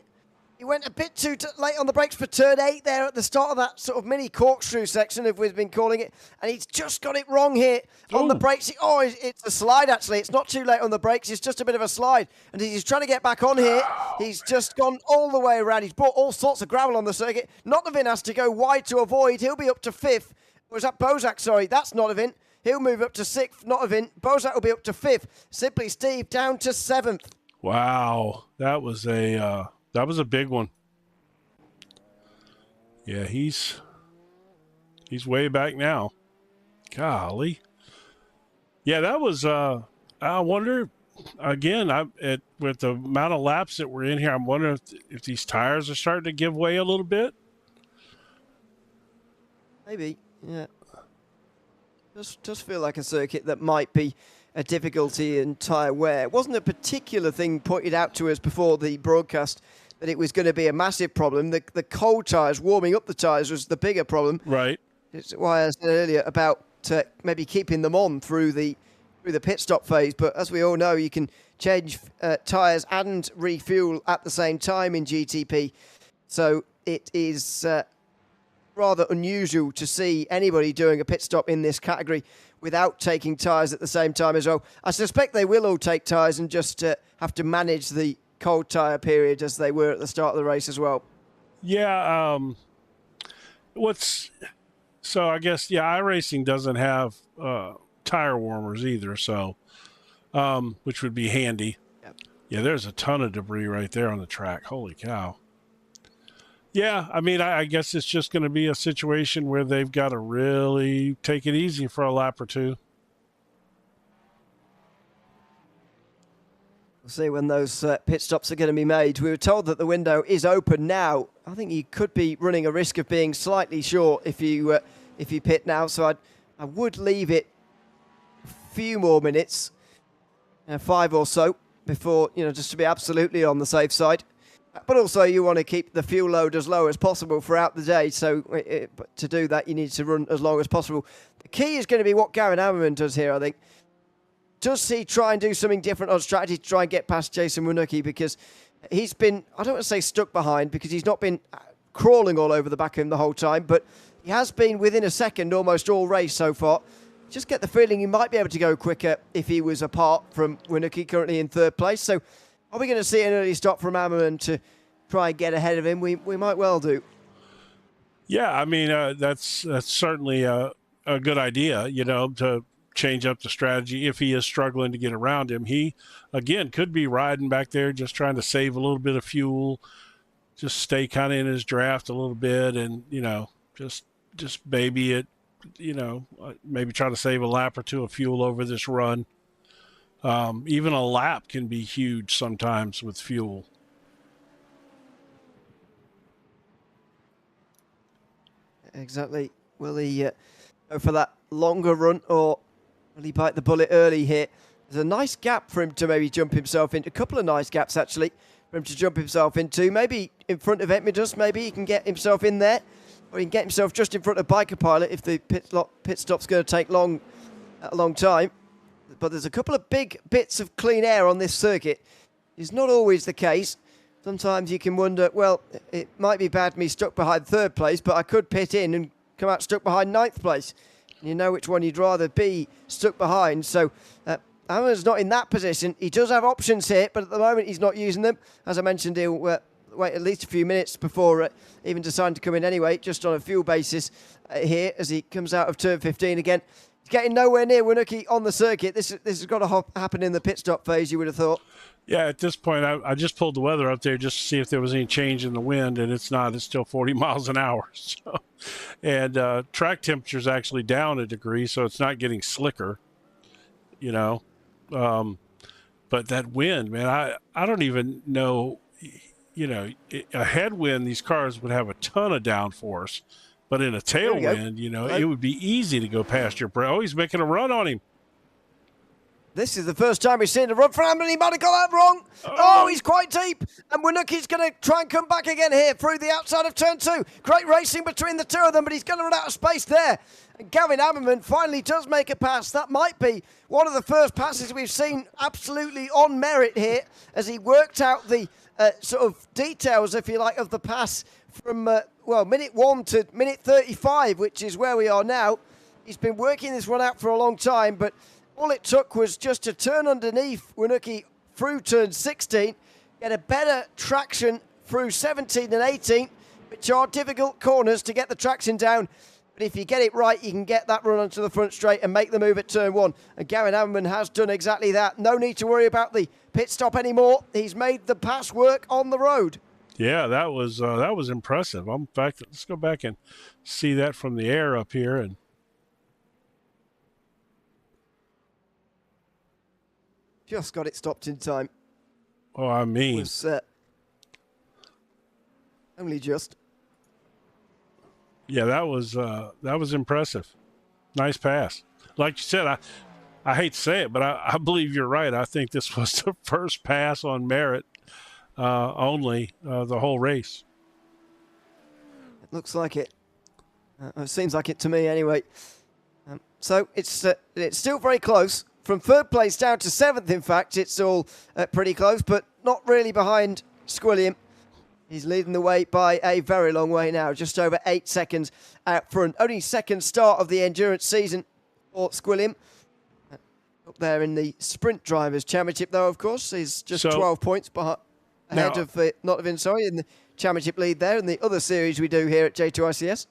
He went a bit too late on the brakes for turn 8 there at the start of that sort of mini corkscrew section, if we've been calling it. And he's just got it wrong here on the brakes. It's a slide, actually. It's not too late on the brakes. It's just a bit of a slide. And he's trying to get back on here. He's just gone all the way around. He's brought all sorts of gravel on the circuit. Notovin has to go wide to avoid. He'll be up to 5th. Was that Bozak? Sorry, that's Notovin. He'll move up to 6th. Notovin. Bozak will be up to 5th. Simply Steve down to 7th. Wow. That was a big one. Yeah, he's way back now. Golly. Yeah, that was I wonder again, with the amount of laps that we're in here, I'm wondering if these tires are starting to give way a little bit. Maybe, yeah. Just feel like a circuit that might be a difficulty in tyre wear. It wasn't a particular thing pointed out to us before the broadcast that it was going to be a massive problem. The cold tyres, warming up the tyres, was the bigger problem. Right. It's why I said earlier about maybe keeping them on through the pit stop phase. But as we all know, you can change tyres and refuel at the same time in GTP. So it is rather unusual to see anybody doing a pit stop in this category without taking tyres at the same time as well. I suspect they will all take tyres and just have to manage the cold tyre period as they were at the start of the race as well. Yeah. So I guess, iRacing doesn't have tire warmers either, so which would be handy. Yep. Yeah, there's a ton of debris right there on the track. Holy cow. Yeah, I mean, I guess it's just going to be a situation where they've got to really take it easy for a lap or two. We'll see when those pit stops are going to be made. We were told that the window is open now. I think you could be running a risk of being slightly short if you pit now. So I would leave it a few more minutes, 5 or so, before, just to be absolutely on the safe side. But also you want to keep the fuel load as low as possible throughout the day. So to do that, you need to run as long as possible. The key is going to be what Gavin Ammerman does here, I think. Does he try and do something different on strategy to try and get past Jason Winucki? Because he's been, I don't want to say stuck behind, because he's not been crawling all over the back of him the whole time, but he has been within a second almost all race so far. Just get the feeling he might be able to go quicker if he was apart from Winucki, currently in 3rd place. So are we going to see an early stop from Ammerman to try and get ahead of him? We might well do. Yeah, I mean, that's certainly a good idea, to change up the strategy if he is struggling to get around him. He, again, could be riding back there just trying to save a little bit of fuel, just stay kind of in his draft a little bit and, just baby it, maybe try to save a lap or two of fuel over this run. Even a lap can be huge sometimes with fuel. Exactly. Will he go for that longer run, or will he bite the bullet early here? There's a nice gap for him to maybe jump himself into. A couple of nice gaps, actually, for him to jump himself into. Maybe in front of Edmundus, maybe he can get himself in there. Or he can get himself just in front of Biker Pilot if the pit stop's going to take a long time. but there's a couple of big bits of clean air on this circuit. It's not always the case. Sometimes you can wonder, well, it might be bad me stuck behind third place, but I could pit in and come out stuck behind ninth place. You know which one you'd rather be stuck behind. So Hammer's not in that position. He does have options here, but at the moment he's not using them. As I mentioned, he'll wait at least a few minutes before even deciding to come in anyway, just on a fuel basis here as he comes out of turn 15 again. He's getting nowhere near Winucki on the circuit. This has got to happen in the pit stop phase, you would have thought. Yeah, at this point, I just pulled the weather up there just to see if there was any change in the wind, and it's not. It's still 40 miles an hour. So, and track temperature's actually down a degree, so it's not getting slicker, you know. But that wind, man, I don't even know, you know, a headwind, these cars would have a ton of downforce. But in a tailwind, you know, it would be easy to go past your bro. Oh, he's making a run on him. This is the first time we've seen a run for Hamlin. He might have got that wrong. Oh, he's quite deep. And Winucki's going to try and come back again here through the outside of turn 2. Great racing between the two of them, but he's going to run out of space there. And Gavin Ammerman finally does make a pass. That might be one of the first passes we've seen absolutely on merit here as he worked out the sort of details, if you like, of the pass from, minute 1 to minute 35, which is where we are now. He's been working this one out for a long time, but all it took was just to turn underneath Winucki through turn 16, get a better traction through 17 and 18, which are difficult corners to get the traction down. But if you get it right, you can get that run onto the front straight and make the move at turn 1. And Gavin Ammerman has done exactly that. No need to worry about the pit stop anymore. He's made the pass work on the road. Yeah, that was impressive. In fact, let's go back and see that from the air up here. And just got it stopped in time. Oh, I mean, it was only just. Yeah, that was impressive. Nice pass. Like you said, I hate to say it, but I believe you're right. I think this was the first pass on merit only the whole race. It looks like it. It seems like it to me anyway. So it's still very close. From third place down to 7th, in fact, it's all pretty close, but not really behind Squilliam. He's leading the way by a very long way now, just over 8 seconds out front. Only second start of the endurance season for Squilliam. Up there in the Sprint Drivers' Championship, though, of course, he's just 12 points ahead of in the championship lead there, in the other series we do here at J2iCS.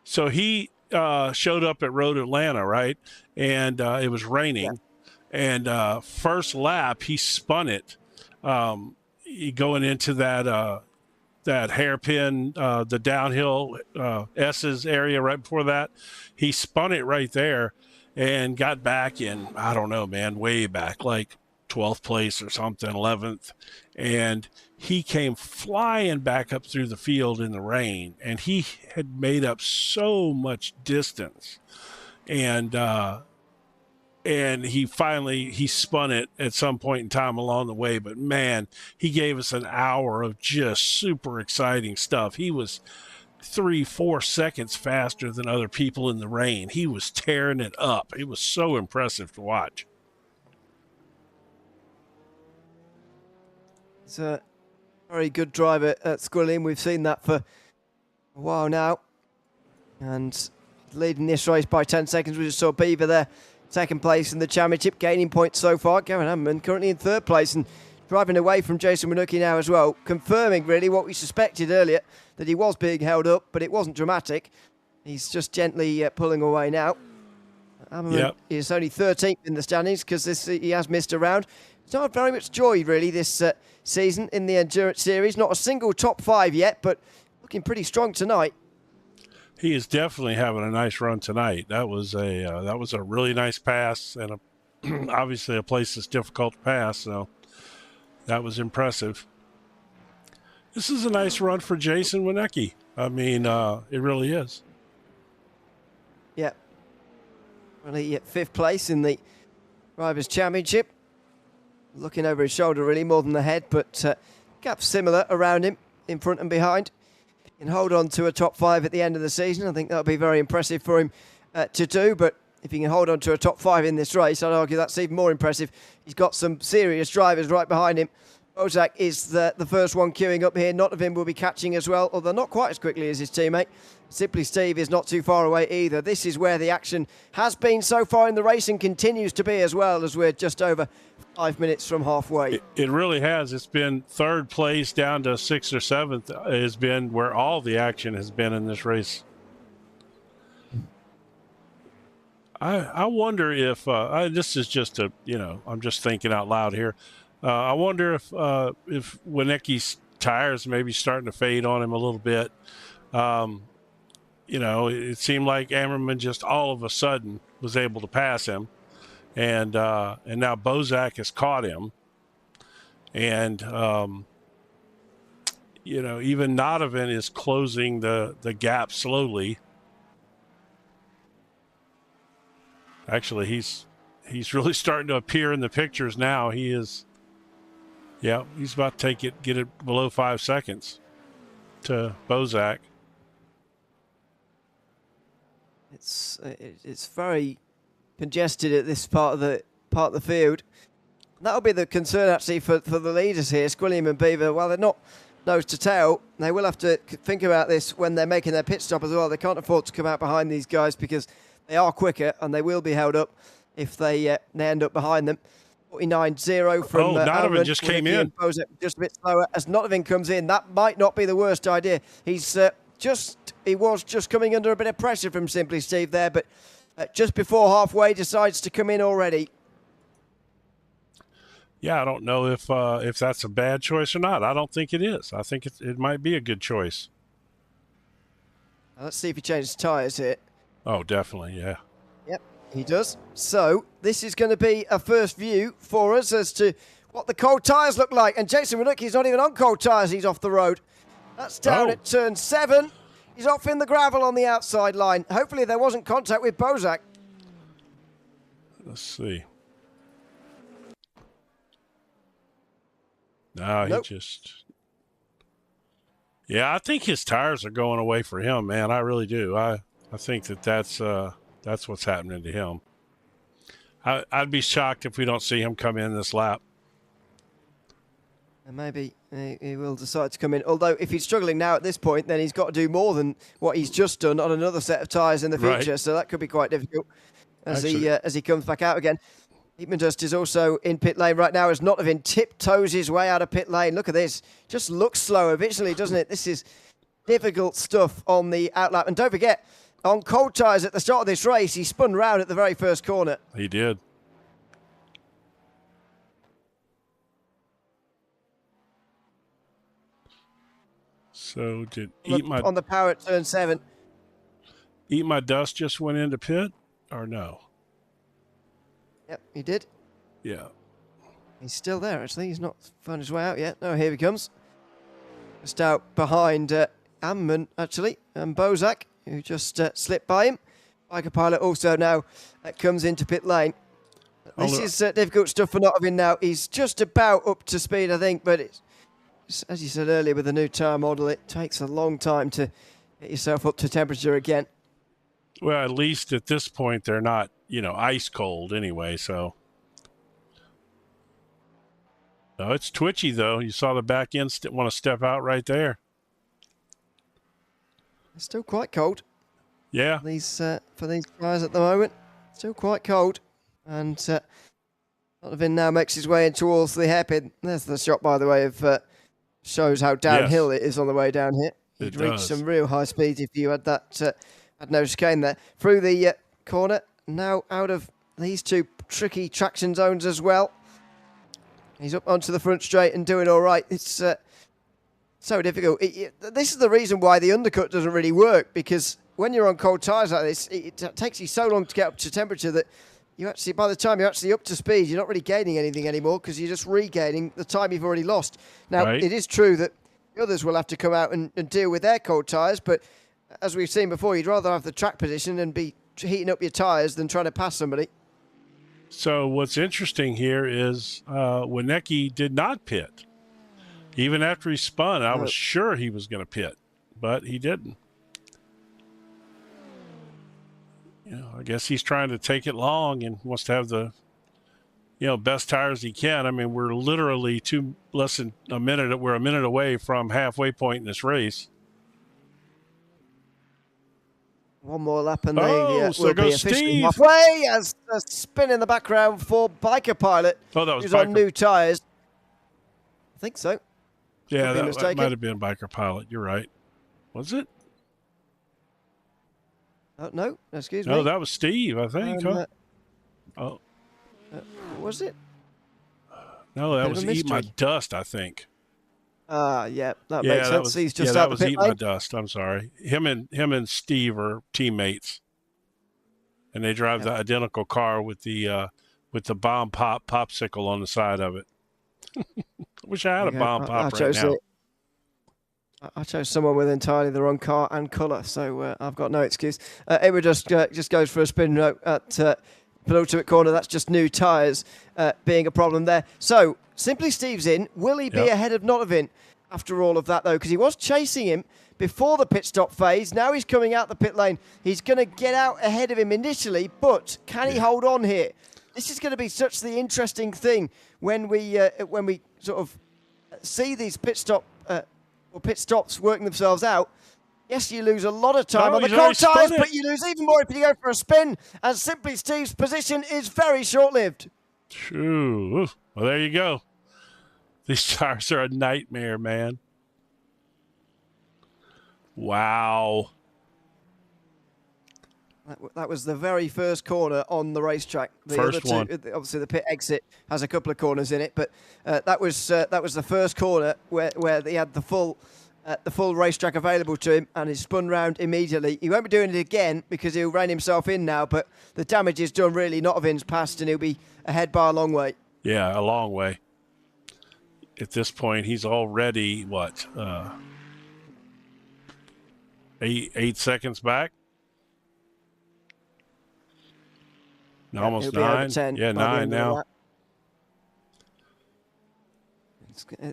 So he showed up at Road Atlanta, right? And it was raining. Yeah. And first lap, he spun it. Going into that hairpin, the downhill S's area right before that, he spun it right there and got back in, I don't know, man, way back, like 12th place or something, 11th. And he came flying back up through the field in the rain, and he had made up so much distance. And he spun it at some point in time along the way. But man, he gave us an hour of just super exciting stuff. He was 3-4 seconds faster than other people in the rain. He was tearing it up. It was so impressive to watch. It's a very good driver at Squilliam. We've seen that for a while now. And leading this race by 10 seconds, we just saw Beaver there. Second place in the championship, gaining points so far. Gavin Ammerman currently in third place and driving away from Jason Winucki now as well, confirming really what we suspected earlier, that he was being held up, but it wasn't dramatic. He's just gently pulling away now. Ammerman is only 13th in the standings because he has missed a round. It's not very much joy really this season in the Endurance Series. Not a single top 5 yet, but looking pretty strong tonight. He is definitely having a nice run tonight. That was a really nice pass, and obviously a place that's difficult to pass. So that was impressive. This is a nice run for Jason Winucki. I mean, it really is. Yeah. Really at 5th place in the Drivers' Championship. Looking over his shoulder really more than the head, but gaps similar around him, in front and behind. Can hold on to a top 5 at the end of the season. I think that'll be very impressive for him to do, but If he can hold on to a top 5 in this race, I'd argue that's even more impressive. He's got some serious drivers right behind him. Bozak is the first one queuing up here. Not of him will be catching as well, although not quite as quickly as his teammate. Simply Steve is not too far away either. This is where the action has been so far in the race and continues to be, as well, as we're just over 5 minutes from halfway. It really has. It's been third place down to 6th or 7th has been where all the action has been in this race. I wonder if this is just I'm just thinking out loud here. I wonder if Winecki's tires maybe starting to fade on him a little bit. It seemed like Ammerman just all of a sudden was able to pass him, and now Bozak has caught him, and even Nodovan is closing the gap slowly. Actually, he's really starting to appear in the pictures now. He is. Yeah, he's about to get it below 5 seconds to Bozak. It's very congested at this part of the field. That'll be the concern actually for the leaders here, Cunningham and Beaver. While they're not nose to tail, they will have to think about this when they're making their pit stop as well. They can't afford to come out behind these guys because they are quicker and they will be held up if they end up behind them. 49.0 from Nodovan just came in. Just a bit slower as Nodovan comes in. That might not be the worst idea. He was just coming under a bit of pressure from Simply Steve there, but just before halfway decides to come in already. Yeah, I don't know if that's a bad choice or not. I don't think it is. I think it might be a good choice. Let's see if he changes tyres here. Oh, definitely, yeah. Yep, he does. So this is going to be a first view for us as to what the cold tyres look like. And Jason Winecki's not even on cold tyres. He's off the road. That's down at turn 7. He's off in the gravel on the outside line. Hopefully there wasn't contact with Bozak. Let's see. No, nope. He just... Yeah, I think his tires are going away for him, man. I really do. I think that's what's happening to him. I'd be shocked if we don't see him come in this lap. And maybe he will decide to come in. Although if he's struggling now at this point, then he's got to do more than what he's just done on another set of tyres in the future. Right. So that could be quite difficult as he comes back out again. Heatman is also in pit lane right now as Nodovan tiptoes his way out of pit lane. Look at this. Just looks slower visually, doesn't it? This is difficult stuff on the outlap. And don't forget, on cold tyres at the start of this race, he spun round at the very first corner. He did. So did on the power at turn 7. Eat My Dust just went into pit, or no? Yep, he did. Yeah. He's still there, actually. He's not found his way out yet. No, here he comes. Just out behind Amman, actually, and Bozak, who just slipped by him. Biker Pilot also now comes into pit lane. This is difficult stuff for Nodovan now. He's just about up to speed, I think, but it's, as you said earlier, with the new tyre model, it takes a long time to get yourself up to temperature again. Well, at least at this point, they're not, ice cold anyway, so. No, it's twitchy, though. You saw the back end want to step out right there. It's still quite cold. Yeah. For these guys at the moment, still quite cold. And Nodovan now makes his way in towards the hairpin. There's the shot, by the way, of shows how downhill it is on the way down here. You'd reach some real high speeds if you had that had no chicane there. Through the corner, now out of these two tricky traction zones as well. He's up onto the front straight and doing all right. It's so difficult. This is the reason why the undercut doesn't really work, because when you're on cold tyres like this, it takes you so long to get up to temperature that you actually, by the time you're actually up to speed, you're not really gaining anything anymore because you're just regaining the time you've already lost. Now, It is true that the others will have to come out and deal with their cold tyres, but as we've seen before, you'd rather have the track position and be heating up your tyres than trying to pass somebody. So what's interesting here is Winecki did not pit. Even after he spun, I was sure he was going to pit, but he didn't. I guess he's trying to take it long and wants to have the, best tires he can. I mean, we're literally less than a minute. We're a minute away from halfway point in this race. One more lap and so will be officially Steve. Halfway as a spin in the background for Biker Pilot. Oh, that was who's Biker. On new tyres. I think so. Yeah, that might have been Biker Pilot. You're right. Was it? Oh, no, excuse me. No, that was Steve, I think. Was it? No, that was Eat My Dust, I think. Yeah, that makes sense. He's just that out was the pit Eat lane. My Dust. I'm sorry. Him and Steve are teammates, and they drive the identical car with the bomb popsicle on the side of it. I wish I had a bomb pop right now. I chose someone with entirely the wrong car and colour, so I've got no excuse. Ewan just goes for a spin at penultimate corner. That's just new tyres being a problem there. So, Simply Steve's in. Will he be ahead of Notovin after all of that, though? Because he was chasing him before the pit stop phase. Now he's coming out the pit lane. He's going to get out ahead of him initially, but can he hold on here? This is going to be such the interesting thing when we sort of see these pit stops working themselves out. Yes, you lose a lot of time on the cold tyres, but you lose even more if you go for a spin. And Simply Steve's position is very short-lived. True. Well, there you go. These tires are a nightmare, man. Wow. That was the very first corner on the racetrack. The first other one. Obviously, the pit exit has a couple of corners in it, but that was the first corner where they had the full racetrack available to him, and he spun round immediately. He won't be doing it again because he'll rein himself in now, but the damage is done really. Notovin's passed, and he'll be ahead by a long way. Yeah, a long way. At this point, he's already, 8 seconds back? No, almost 9. 10 yeah, 9 now.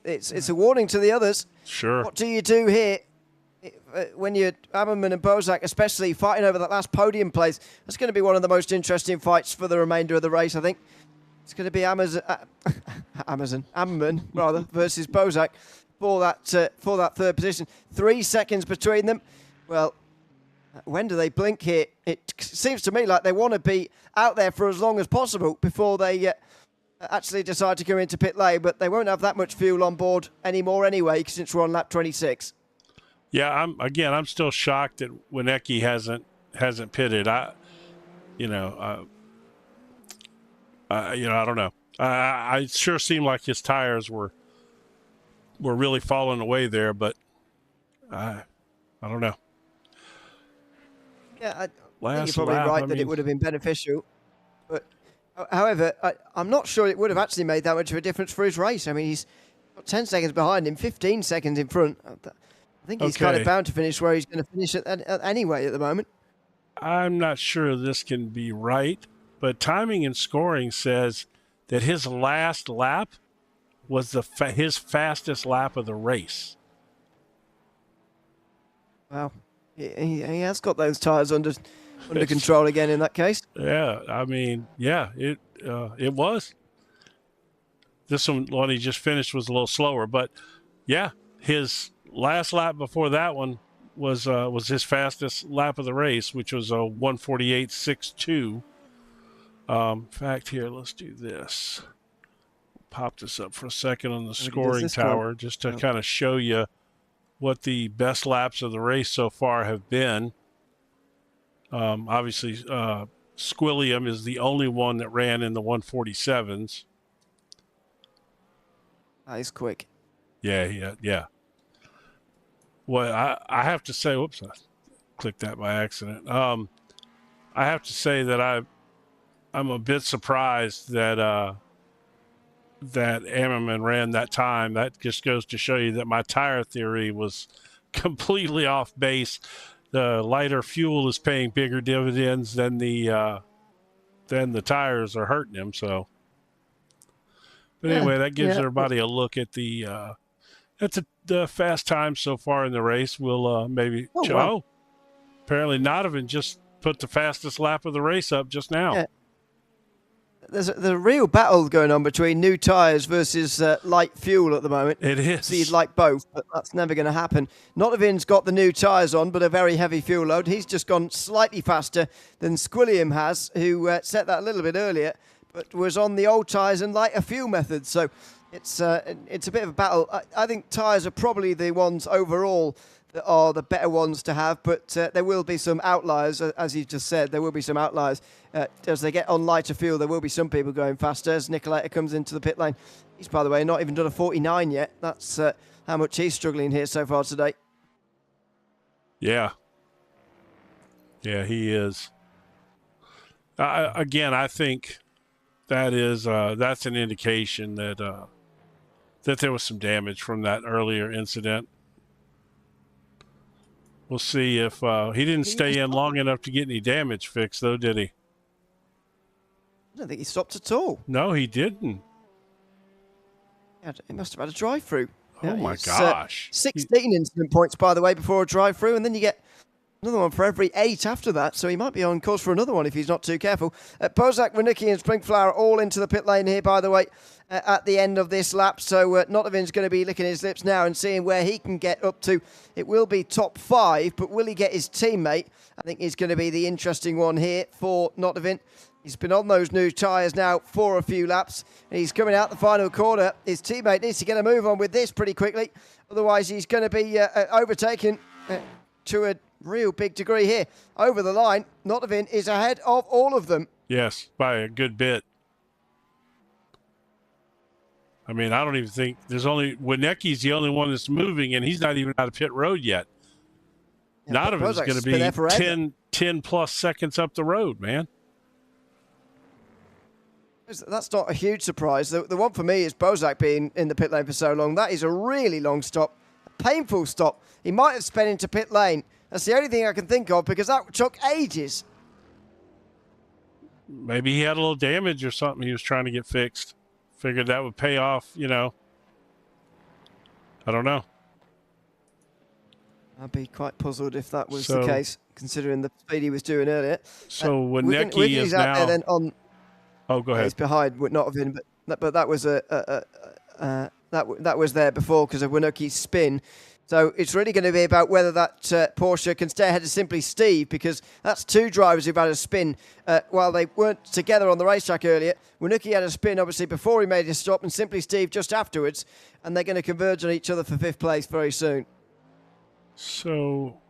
It's a warning to the others. Sure. What do you do here when you're Ammerman and Bozak, especially fighting over that last podium place? That's going to be one of the most interesting fights for the remainder of the race, I think. It's going to be Ammerman rather versus Bozak for that third position. 3 seconds between them. Well, when do they blink here? It seems to me like they want to be out there for as long as possible before they actually decide to go into pit lane, but they won't have that much fuel on board anymore anyway, since we're on lap 26. Yeah, I'm still shocked that Winecki hasn't pitted. I don't know. I sure seemed like his tires were really falling away there, but I don't know. Yeah, I think you're probably right that it would have been beneficial. But, however, I'm not sure it would have actually made that much of a difference for his race. I mean, he's got 10 seconds behind him, 15 seconds in front. I think he's kind of bound to finish where he's going to finish anyway at the moment. I'm not sure this can be right, but timing and scoring says that his last lap was his fastest lap of the race. Wow. He has got those tyres under control again in that case. Yeah, I mean, it was. This one he just finished was a little slower, but yeah, his last lap before that one was his fastest lap of the race, which was a 1:48.62. In fact, here, let's do this. Pop this up for a second on the scoring tower just to kind of show you what the best laps of the race so far have been. Obviously, Squilliam is the only one that ran in the 147s. He's quick. Yeah. Well, I have to say, whoops, I clicked that by accident. I have to say that I'm a bit surprised that Ammerman ran that time. That just goes to show you that my tire theory was completely off base. The lighter fuel is paying bigger dividends than the tires are hurting him. So, but anyway, that gives everybody a look at the fast time so far in the race. We'll maybe. Wow. Apparently Notovin just put the fastest lap of the race up just now. Yeah. There's a real battle going on between new tyres versus light fuel at the moment. It is. So you'd like both, but that's never going to happen. Nottingham got the new tyres on, but a very heavy fuel load. He's just gone slightly faster than Cunningham has, who set that a little bit earlier, but was on the old tyres and lighter fuel method. So it's a bit of a battle. I think tyres are probably the ones overall that are the better ones to have, but there will be some outliers, as you just said. There will be some outliers. As they get on lighter fuel, there will be some people going faster. As Nicoletta comes into the pit lane, he's, by the way, not even done a 49 yet. That's how much he's struggling here so far today. Yeah. Yeah, he is. Again, I think that is that's an indication that that there was some damage from that earlier incident. We'll see if he didn't stay in long enough to get any damage fixed, though, did he? I don't think he stopped at all. No, he didn't. Yeah, he must have had a drive-through. Oh, my gosh. 16 incident points, by the way, before a drive-through, and then you get another one for every 8 after that, so he might be on course for another one if he's not too careful. Bozak, Winnicki and Springflower all into the pit lane here, by the way, at the end of this lap. So Nottingham's going to be licking his lips now and seeing where he can get up to. It will be top 5, but will he get his teammate? I think is going to be the interesting one here for Nottingham. He's been on those new tyres now for a few laps. And he's coming out the final corner. His teammate needs to get a move on with this pretty quickly. Otherwise, he's going to be overtaken to a real big degree here. Over the line, Nottingham is ahead of all of them. Yes, by a good bit. I mean, I don't even think there's only Winnicki's the only one that's moving, and he's not even out of pit road yet. Yeah, Nottingham's going to be 10 plus seconds up the road, man. That's not a huge surprise. The one for me is Bozak being in the pit lane for so long. That is a really long stop, a painful stop. He might have sped into pit lane. That's the only thing I can think of because that took ages. Maybe he had a little damage or something he was trying to get fixed. Figured that would pay off, you know. I don't know. I'd be quite puzzled if that was the case, considering the speed he was doing earlier. So Winnicki is now... There then on, oh, go ahead. He's behind Nottingham, but that was that was there before because of Winnicki's spin. So it's really going to be about whether that Porsche can stay ahead of Simply Steve, because that's 2 drivers who've had a spin while they weren't together on the racetrack earlier. Winnicki had a spin, obviously, before he made his stop, and Simply Steve just afterwards, and they're going to converge on each other for 5th place very soon. So,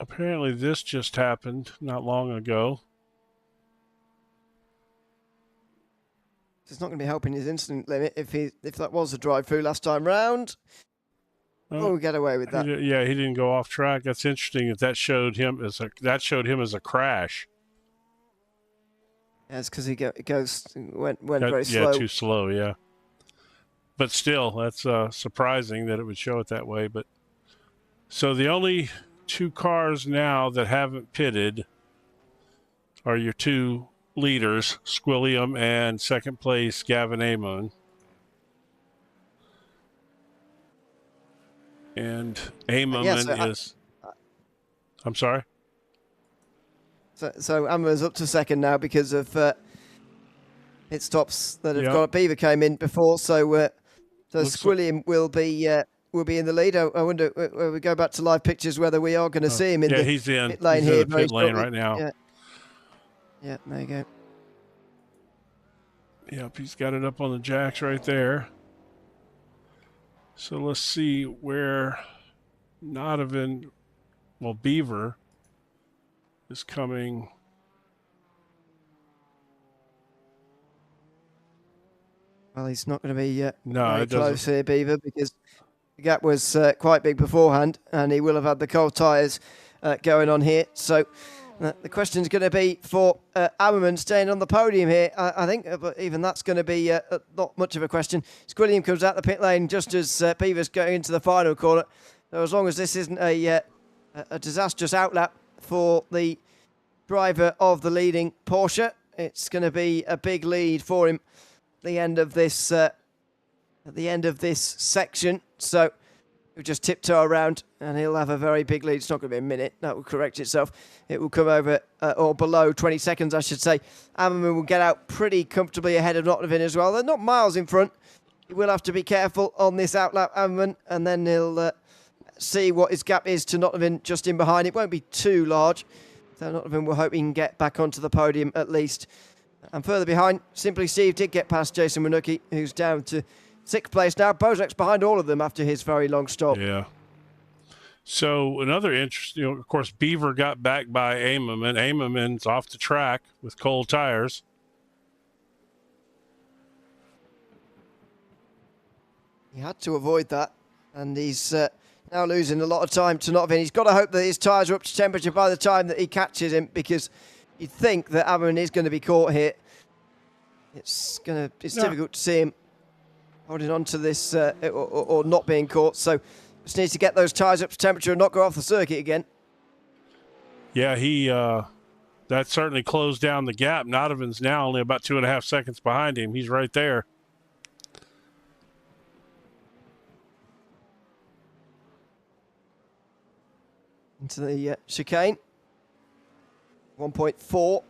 apparently this just happened not long ago. It's not going to be helping his incident limit if that was a drive-through last time round. We'll get away with that. Yeah, he didn't go off track. That's interesting. That showed him as a crash. Yeah, it's because he went very slow. Yeah, too slow. Yeah, but still, that's surprising that it would show it that way. But so the only 2 cars now that haven't pitted are your 2 leaders, Squilliam and 2nd place Gavin Amon. And Amon is... I'm sorry? So Amon's up to 2nd now because of pit stops that have got... Beaver came in before, so Squilliam will be in the lead. I wonder, when we go back to live pictures, whether we are going to see him in the pit lane here. He's in the pit lane right now. Yeah, there you go. Yep, he's got it up on the jacks right there. So let's see where Beaver is coming. Well, he's not going to be very close here, Beaver, because the gap was quite big beforehand, and he will have had the cold tyres going on here. So the question is going to be for Ammerman staying on the podium here, I think, but even that's going to be not much of a question. Squilliam comes out the pit lane just as Beaver's going into the final corner. So as long as this isn't a disastrous outlap for the driver of the leading Porsche, it's going to be a big lead for him at the end of this at the end of this section. So he'll just tiptoe around and he'll have a very big lead. It's not going to be a minute. That will correct itself. It will come over or below 20 seconds, I should say. Ammerman will get out pretty comfortably ahead of Nottavin as well. They're not miles in front. He will have to be careful on this outlap, Ammerman, and then he'll see what his gap is to Nottavin just in behind. It won't be too large. So Nottavin will hope he can get back onto the podium at least. And further behind, Simply Steve did get past Jason Winooki, who's down to 6th place now. Bozek's behind all of them after his very long stop. Yeah. So another interesting, of course, Beaver got back by Ammerman. Ammerman's off the track with cold tires. He had to avoid that, and he's now losing a lot of time to Nottavin. He's got to hope that his tyres are up to temperature by the time that he catches him, because you'd think that Ammerman is going to be caught here. It's difficult to see him holding on to this or not being caught. So just needs to get those tyres up to temperature and not go off the circuit again. Yeah, that certainly closed down the gap. Nottavin's now only about 2.5 seconds behind him. He's right there. Into the chicane. 1.4.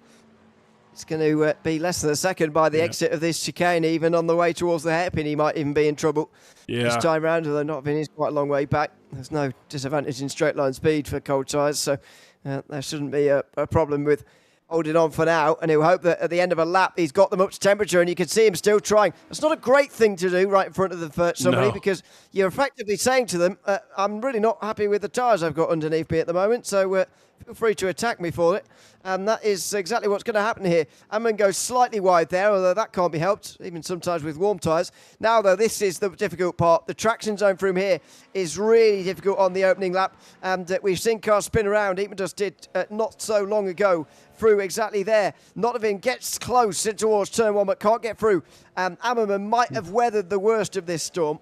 It's going to be less than a second by the exit of this chicane. Even on the way towards the hairpin, he might even be in trouble. This time round, although Nottavin is quite a long way back. There's no disadvantage in straight line speed for cold tyres, so there shouldn't be a problem with holding on for now. And he'll hope that at the end of a lap, he's got them up to temperature, and you can see him still trying. It's not a great thing to do right in front of somebody, because you're effectively saying to them, I'm really not happy with the tyres I've got underneath me at the moment, so feel free to attack me for it. And that is exactly what's going to happen here. Ammerman goes slightly wide there, although that can't be helped, even sometimes with warm tyres. Now, though, this is the difficult part. The traction zone from here is really difficult on the opening lap. And we've seen cars spin around. Even just did not so long ago through exactly there. Nottavin gets close towards turn 1, but can't get through. Ammerman might have weathered the worst of this storm.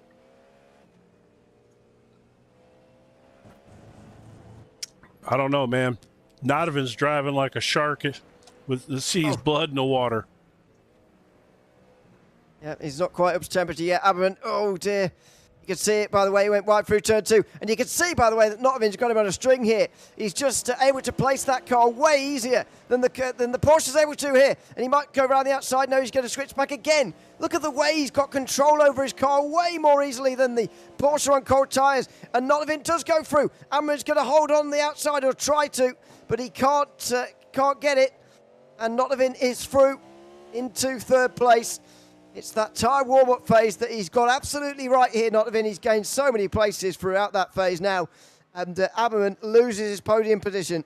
I don't know, man. Nottavin's driving like a shark with the sea's blood in the water. Yeah, he's not quite up to temperature yet. Ammerman, oh dear. You can see it, by the way, he went wide through turn 2. And you can see, by the way, that Nottavin's got him on a string here. He's just able to place that car way easier than the Porsche's able to here. And he might go around the outside. No, he's going to switch back again. Look at the way he's got control over his car way more easily than the Porsche on cold tyres. And Nottavin does go through. Ammerman's going to hold on the outside, or try to, but he can't get it. And Nottavin is through into 3rd place. It's that tyre warm-up phase that he's got absolutely right here, Nottavin. He's gained so many places throughout that phase now. And Ammerman loses his podium position.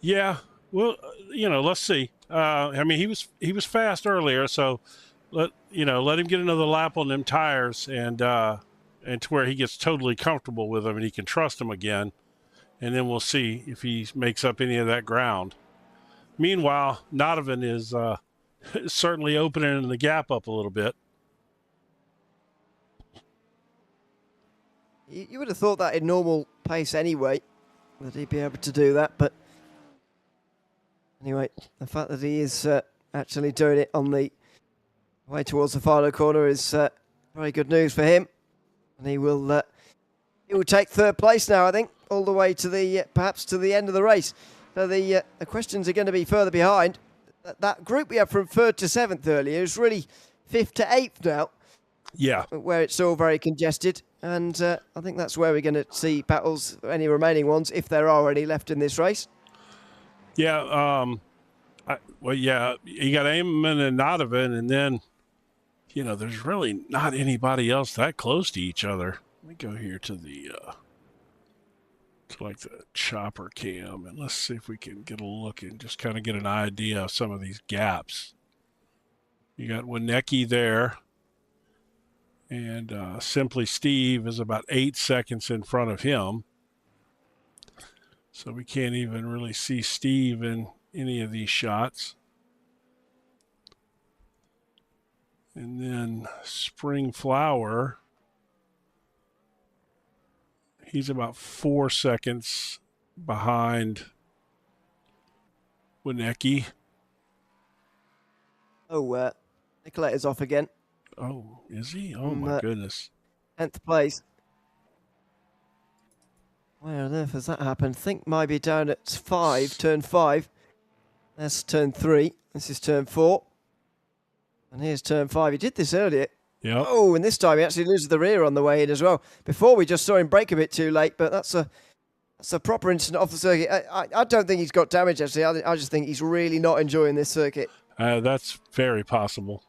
Yeah, well, let's see. I mean, he was fast earlier, so let him get another lap on them tires, and to where he gets totally comfortable with them and he can trust them again. And then we'll see if he makes up any of that ground. Meanwhile, Nottavin is certainly opening the gap up a little bit. You would have thought that in normal pace anyway, that he'd be able to do that, but anyway, the fact that he is actually doing it on the way towards the final corner is very good news for him, and he will take 3rd place now, I think, all the way to the perhaps to the end of the race. So the questions are going to be further behind. That group we had from 3rd to 7th earlier is really 5th to 8th now. Yeah. Where it's all very congested. And I think that's where we're going to see battles, any remaining ones, if there are any left in this race. Yeah. You got Ammerman and Nottavin, and then, there's really not anybody else that close to each other. Let me go here to the chopper cam, and let's see if we can get a look and just kind of get an idea of some of these gaps. You got Winooki there, and Simply Steve is about 8 seconds in front of him. So we can't even really see Steve in any of these shots. And then Spring Flower, he's about 4 seconds behind Winooki. Oh, Nicolette is off again. Oh, is he? Oh, from my goodness. 10th place. Where on earth has that happened? I think might be down at 5, turn 5. That's turn 3. This is turn 4. And here's turn 5. He did this earlier. Yep. Oh, and this time he actually loses the rear on the way in as well. Before we just saw him brake a bit too late, but that's a proper incident off the circuit. I don't think he's got damage, actually. I just think he's really not enjoying this circuit. That's very possible.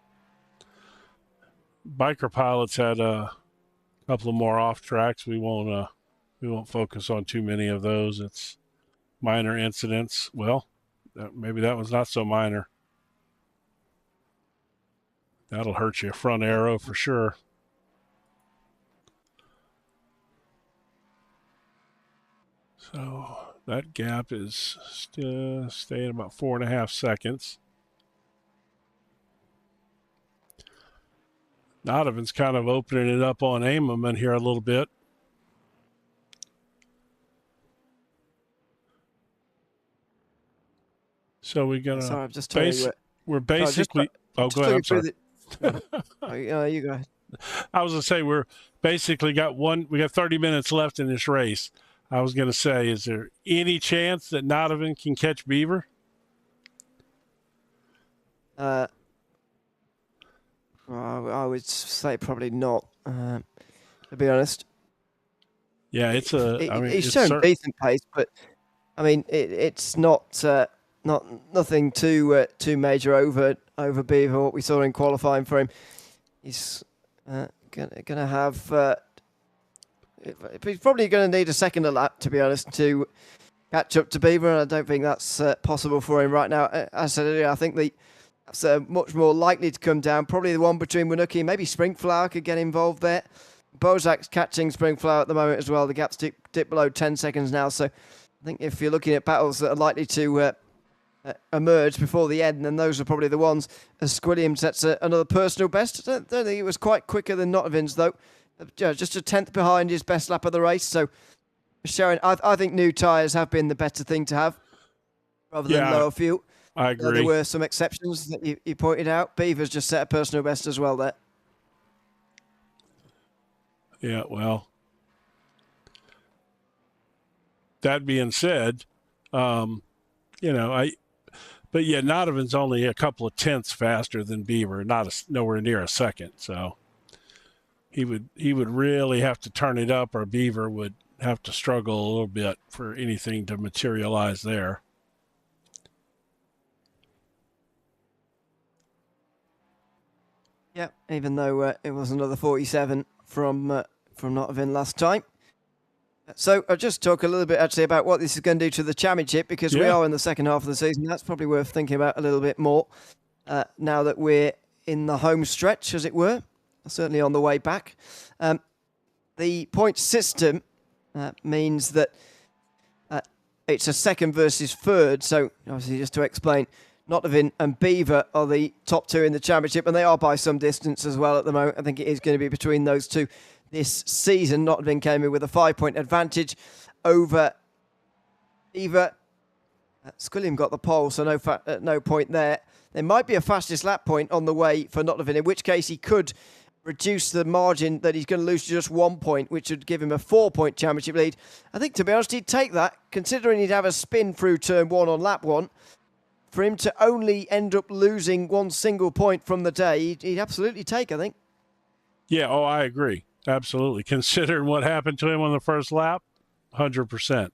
Biker pilots had a couple of more off tracks. We won't focus on too many of those. It's minor incidents. Well, maybe that was not so minor. That'll hurt you. Front arrow for sure. So that gap is still staying about 4.5 seconds. Donovan's kind of opening it up on Ammerman here a little bit. So we're gonna. Sorry, I'm just telling you. We're basically. Go ahead. I'm sorry. You go ahead. I was gonna say we got 30 minutes left in this race. I was gonna say, is there any chance that Donovan can catch Beaver? I would say probably not. To be honest. Yeah, he's shown decent pace, but I mean it's not nothing too major over Beaver. What we saw in qualifying for him, he's gonna have. He's probably going to need a second lap, to be honest, to catch up to Beaver, and I don't think that's possible for him right now. As I said earlier, I think that's much more likely to come down. Probably the one between Winooki and maybe Springflower could get involved there. Bozak's catching Springflower at the moment as well. The gap's dipped below 10 seconds now, so I think if you're looking at battles that are likely to emerge before the end, then those are probably the ones. As Squilliam sets another personal best. I don't think it was quite quicker than Nottovin's, though. Just a 10th behind his best lap of the race. So, showing, I think new tyres have been the better thing to have rather than lower fuel. I agree. There were some exceptions that you pointed out. Beaver's just set a personal best as well there. Yeah, well, that being said, but Nottovin's only a couple of tenths faster than Beaver, nowhere near a second. So he would really have to turn it up, or Beaver would have to struggle a little bit for anything to materialize there. Yeah, even though it was another 47 from Nottovin last time. So I'll just talk a little bit actually about what this is going to do to the championship, because we are in the second half of the season. That's probably worth thinking about a little bit more now that we're in the home stretch, as it were. Certainly on the way back. The point system means that it's a second versus third. So obviously, just to explain, Nottovin and Beaver are the top two in the championship, and they are by some distance as well at the moment. I think it is going to be between those two this season. Nottovin came in with a 5-point advantage over Beaver. Squilliam got the pole, so no point there. There might be a fastest lap point on the way for Nottovin, in which case he could reduce the margin that he's going to lose to just 1 point, which would give him a 4-point championship lead. I think, to be honest, he'd take that, considering he'd have a spin through turn 1 on lap 1. For him to only end up losing one single point from the day, he'd absolutely take, I think. Yeah, I agree. Absolutely. Considering what happened to him on the first lap, 100%.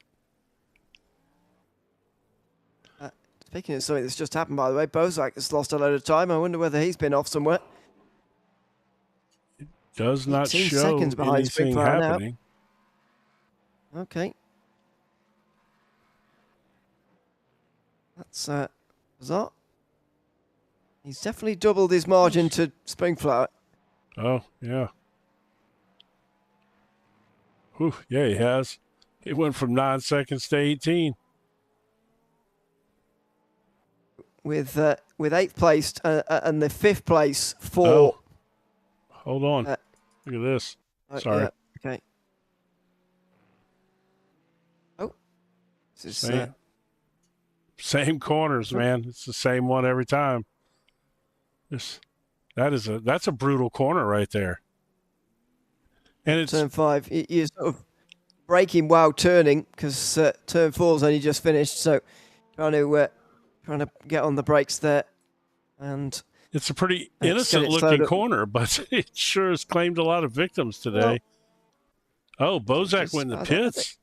Speaking of something that's just happened, by the way, Bozak has lost a load of time. I wonder whether he's been off somewhere. It does not show seconds behind anything happening. Now. Okay. That's bizarre. He's definitely doubled his margin to Springflower. Oh, yeah. Whew, yeah, he has. It went from 9 seconds to 18. With 8th place and the 5th place for... Oh. Hold on. Look at this. Sorry. Yeah, okay. Oh. This is, same corners, man. It's the same one every time. That's a brutal corner right there. And it's Turn 5, you're sort of braking while turning because turn 4's only just finished. So trying to get on the brakes there, and it's a pretty get it innocent slowed looking up. corner, but it sure has claimed a lot of victims today. Oh, Bozak went in the pits.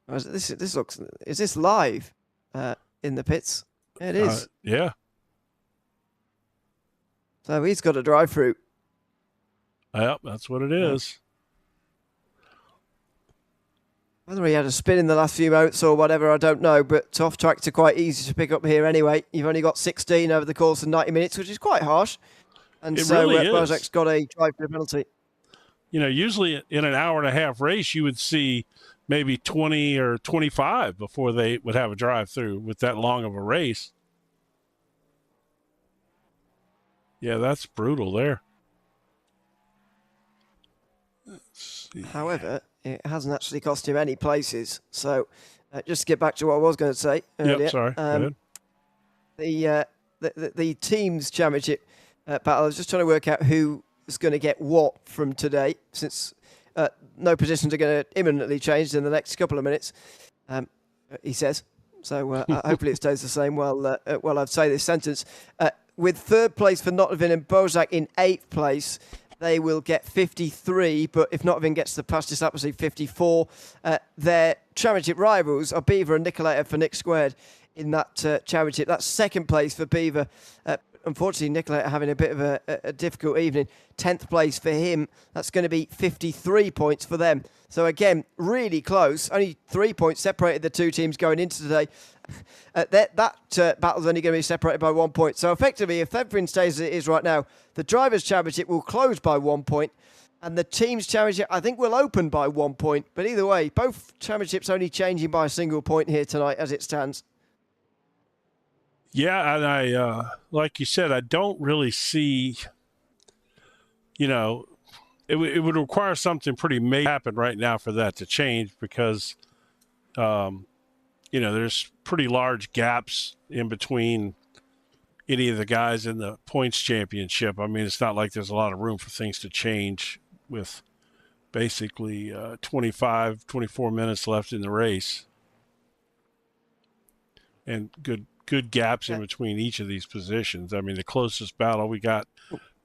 This looks. Is this live in the pits? It is. Yeah. So he's got a drive through. Yep, that's what it is. Whether he had a spin in the last few moments or whatever, I don't know. But off tracks are quite easy to pick up here anyway. You've only got 16 over the course of 90 minutes, which is quite harsh. And it so really is. Bozak's got a drive through penalty. You know, usually in an hour and a half race, you would see maybe 20 or 25 before they would have a drive through with that long of a race. Yeah, that's brutal there. However, it hasn't actually cost him any places. So just to get back to what I was going to say earlier. Yep, sorry. Go ahead. The teams championship battle, I was just trying to work out who is going to get what from today, since no positions are going to imminently change in the next couple of minutes, he says. So hopefully it stays the same while I'd say this sentence. With third place for Nottingham and Bozak in 8th place, they will get 53, but if Nottingham gets the fastest lap, we'll see 54. Their championship rivals are Beaver and Nicoletta for Nick Squared in that championship. That's second place for Beaver. Unfortunately, Nicoletta having a bit of a difficult evening. 10th place for him. That's going to be 53 points for them. So again, really close. Only 3 points separated the two teams going into today. That battle's only going to be separated by 1 point. So effectively, if everything stays as it is right now, the Drivers' Championship will close by 1 point, and the Teams' Championship, I think, will open by 1 point. But either way, both championships only changing by a single point here tonight as it stands. Yeah, and I, like you said, I don't really see, you know, it would require something pretty major to happen right now for that to change because, you know, there's pretty large gaps in between any of the guys in the points championship. I mean, it's not like there's a lot of room for things to change with basically 24 minutes left in the race and good gaps in between each of these positions. I mean, the closest battle we got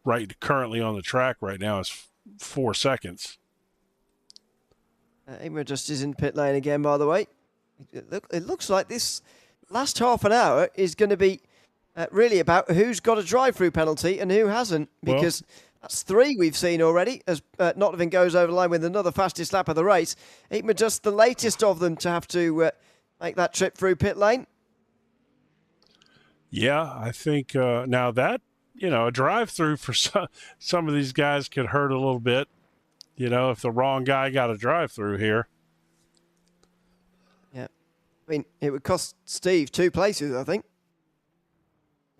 right currently on the track right now is 4 seconds. Ewan just is in pit lane again, by the way. It looks like this last half an hour is going to be really about who's got a drive-through penalty and who hasn't, because that's 3 we've seen already as Nottingham goes over the line with another fastest lap of the race. Ewan just the latest of them to have to make that trip through pit lane. Yeah, I think now that, you know, a drive-through for some of these guys could hurt a little bit, you know, if the wrong guy got a drive-through here. Yeah. I mean, it would cost Steve 2 places, I think.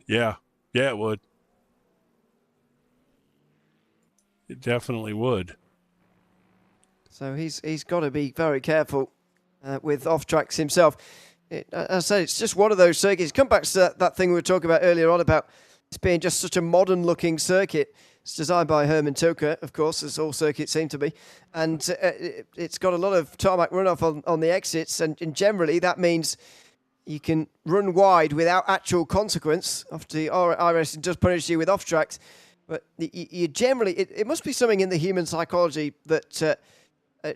Yeah. Yeah, it would. It definitely would. So he's got to be very careful with off-tracks himself. As I said, it's just one of those circuits. Come back to that thing we were talking about earlier on about it's being just such a modern-looking circuit. It's designed by Herman Tilke, of course, as all circuits seem to be. And it's got a lot of tarmac runoff on the exits. And generally, that means you can run wide without actual consequence. Obviously, iRacing does punish you with off-tracks. But you generally, it must be something in the human psychology that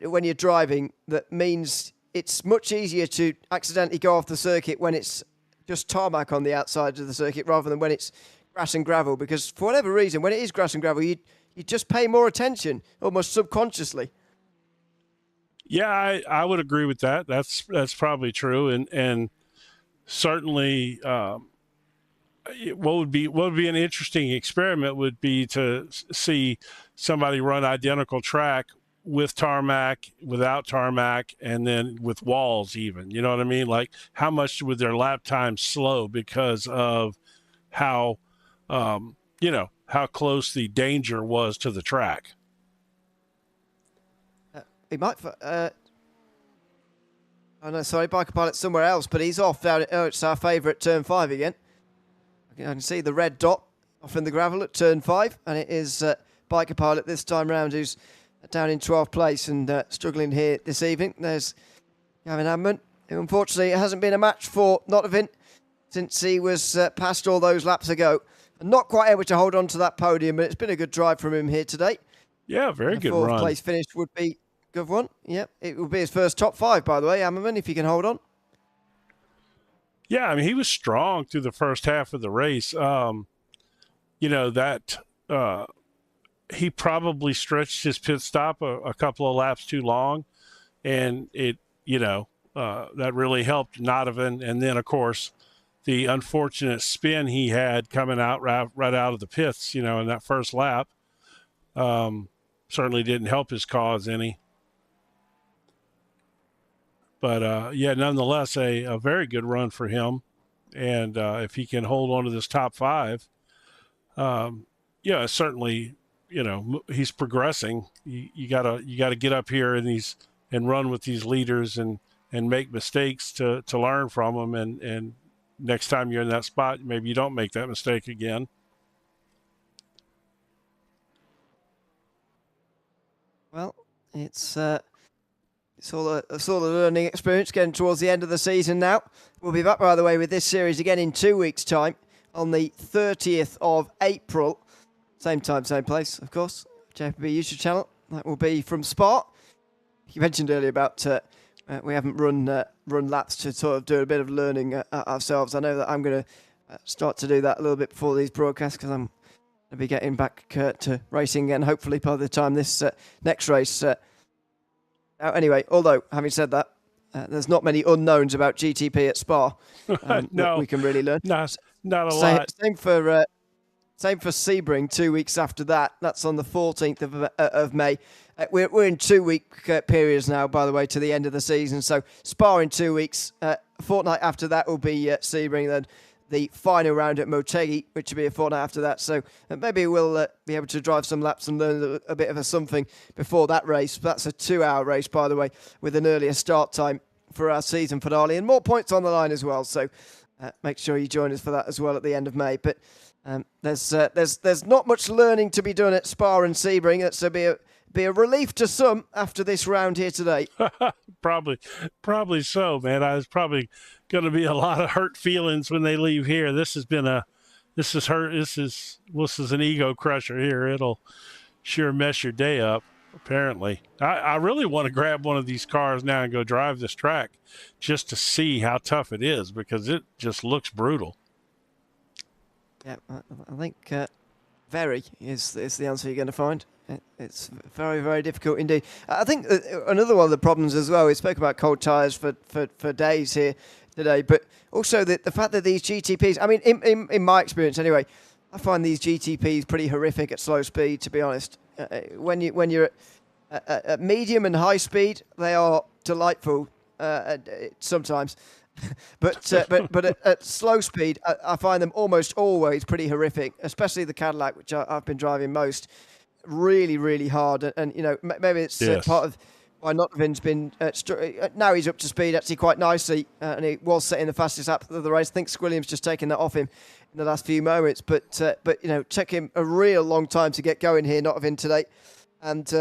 when you're driving that means it's much easier to accidentally go off the circuit when it's just tarmac on the outside of the circuit rather than when it's grass and gravel. Because for whatever reason, when it is grass and gravel, you just pay more attention, almost subconsciously. Yeah, I would agree with that. That's probably true, and certainly what would be an interesting experiment would be to see somebody run identical track with tarmac, without tarmac, and then with walls even. You know what I mean? Like, how much would their lap time slow because of how, you know, how close the danger was to the track? He might... oh, no, sorry, Biker Pilot's somewhere else, but he's off down at... Oh, it's our favourite turn 5 again. can see the red dot off in the gravel at turn 5, and it is Biker Pilot this time round who's down in 12th place and struggling here this evening. There's Gavin Amman, who unfortunately hasn't been a match for Nottavin since he was past all those laps ago. And not quite able to hold on to that podium, but it's been a good drive from him here today. Yeah, very good run. 4th place finish would be a good one. Yep, it will be his first top 5, by the way, Ammerman, if you can hold on. Yeah, I mean, he was strong through the first half of the race. He probably stretched his pit stop a couple of laps too long, and it, that really helped Nottavin. And then, of course, the unfortunate spin he had coming out right out of the pits, in that first lap, certainly didn't help his cause any. But, nonetheless, a very good run for him. And if he can hold on to this top 5, certainly, he's progressing. You gotta get up here and run with these leaders and make mistakes to learn from them. And next time you're in that spot, maybe you don't make that mistake again. Well, it's all a learning experience getting towards the end of the season now. We'll be back, by the way, with this series again in 2 weeks' time on the 30th of April. Same time, same place, of course. JPB YouTube channel. That will be from Spa. You mentioned earlier about we haven't run laps to sort of do a bit of learning ourselves. I know that I'm going to start to do that a little bit before these broadcasts because I'm going to be getting back to racing again, hopefully by the time this next race. Anyway, although, having said that, there's not many unknowns about GTP at Spa no, we can really learn. Not a lot. Same for Sebring 2 weeks after that. That's on the 14th of May. We're in 2 week periods now, by the way, to the end of the season. So Spa in 2 weeks. A fortnight after that will be Sebring. Then the final round at Motegi, which will be a fortnight after that. So maybe we'll be able to drive some laps and learn a bit of a something before that race. That's a 2-hour race, by the way, with an earlier start time for our season finale and more points on the line as well. So make sure you join us for that as well at the end of May. But there's not much learning to be done at Spa and Sebring. That's be a relief to some after this round here today. Probably so, man. I was probably going to be a lot of hurt feelings when they leave here. This is an ego crusher here. It'll sure mess your day up. Apparently, I really want to grab one of these cars now and go drive this track just to see how tough it is because it just looks brutal. Yeah, I think very is the answer you're going to find. It's very, very difficult indeed. I think another one of the problems as well, we spoke about cold tyres for days here today, but also the fact that these GTPs, I mean, in my experience anyway, I find these GTPs pretty horrific at slow speed, to be honest. When you're at medium and high speed, they are delightful sometimes. But at slow speed, I find them almost always pretty horrific, especially the Cadillac, which I've been driving most. Really, really hard. And maybe it's part of why Nottavin's been... now he's up to speed actually quite nicely, and he was setting the fastest lap of the race. I think Squilliam's just taken that off him in the last few moments. But took him a real long time to get going here, Nottavin today. And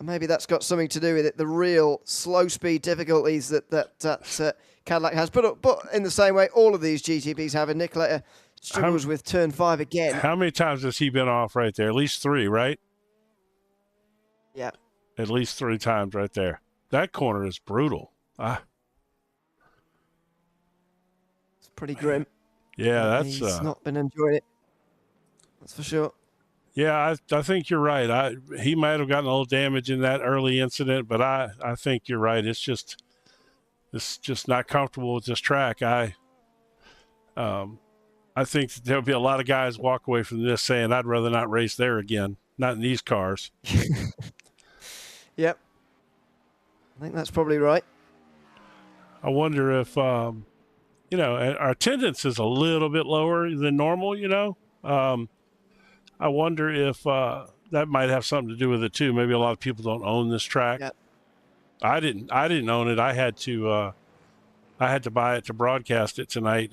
maybe that's got something to do with it, the real slow speed difficulties that Cadillac has. But in the same way, all of these GTPs have. And Nicoletta struggles with turn 5 again. How many times has he been off right there? At least 3, right? Yeah. At least 3 times right there. That corner is brutal. It's pretty grim. Yeah, He's not been enjoying it. That's for sure. Yeah, I think you're right. He might have gotten a little damage in that early incident, but I think you're right. It's just not comfortable with this track. I think that there'll be a lot of guys walk away from this saying, I'd rather not race there again, not in these cars. Yep. I think that's probably right. I wonder if, our attendance is a little bit lower than normal, I wonder if that might have something to do with it too. Maybe a lot of people don't own this track. Yep. I didn't own it. I had to buy it to broadcast it tonight.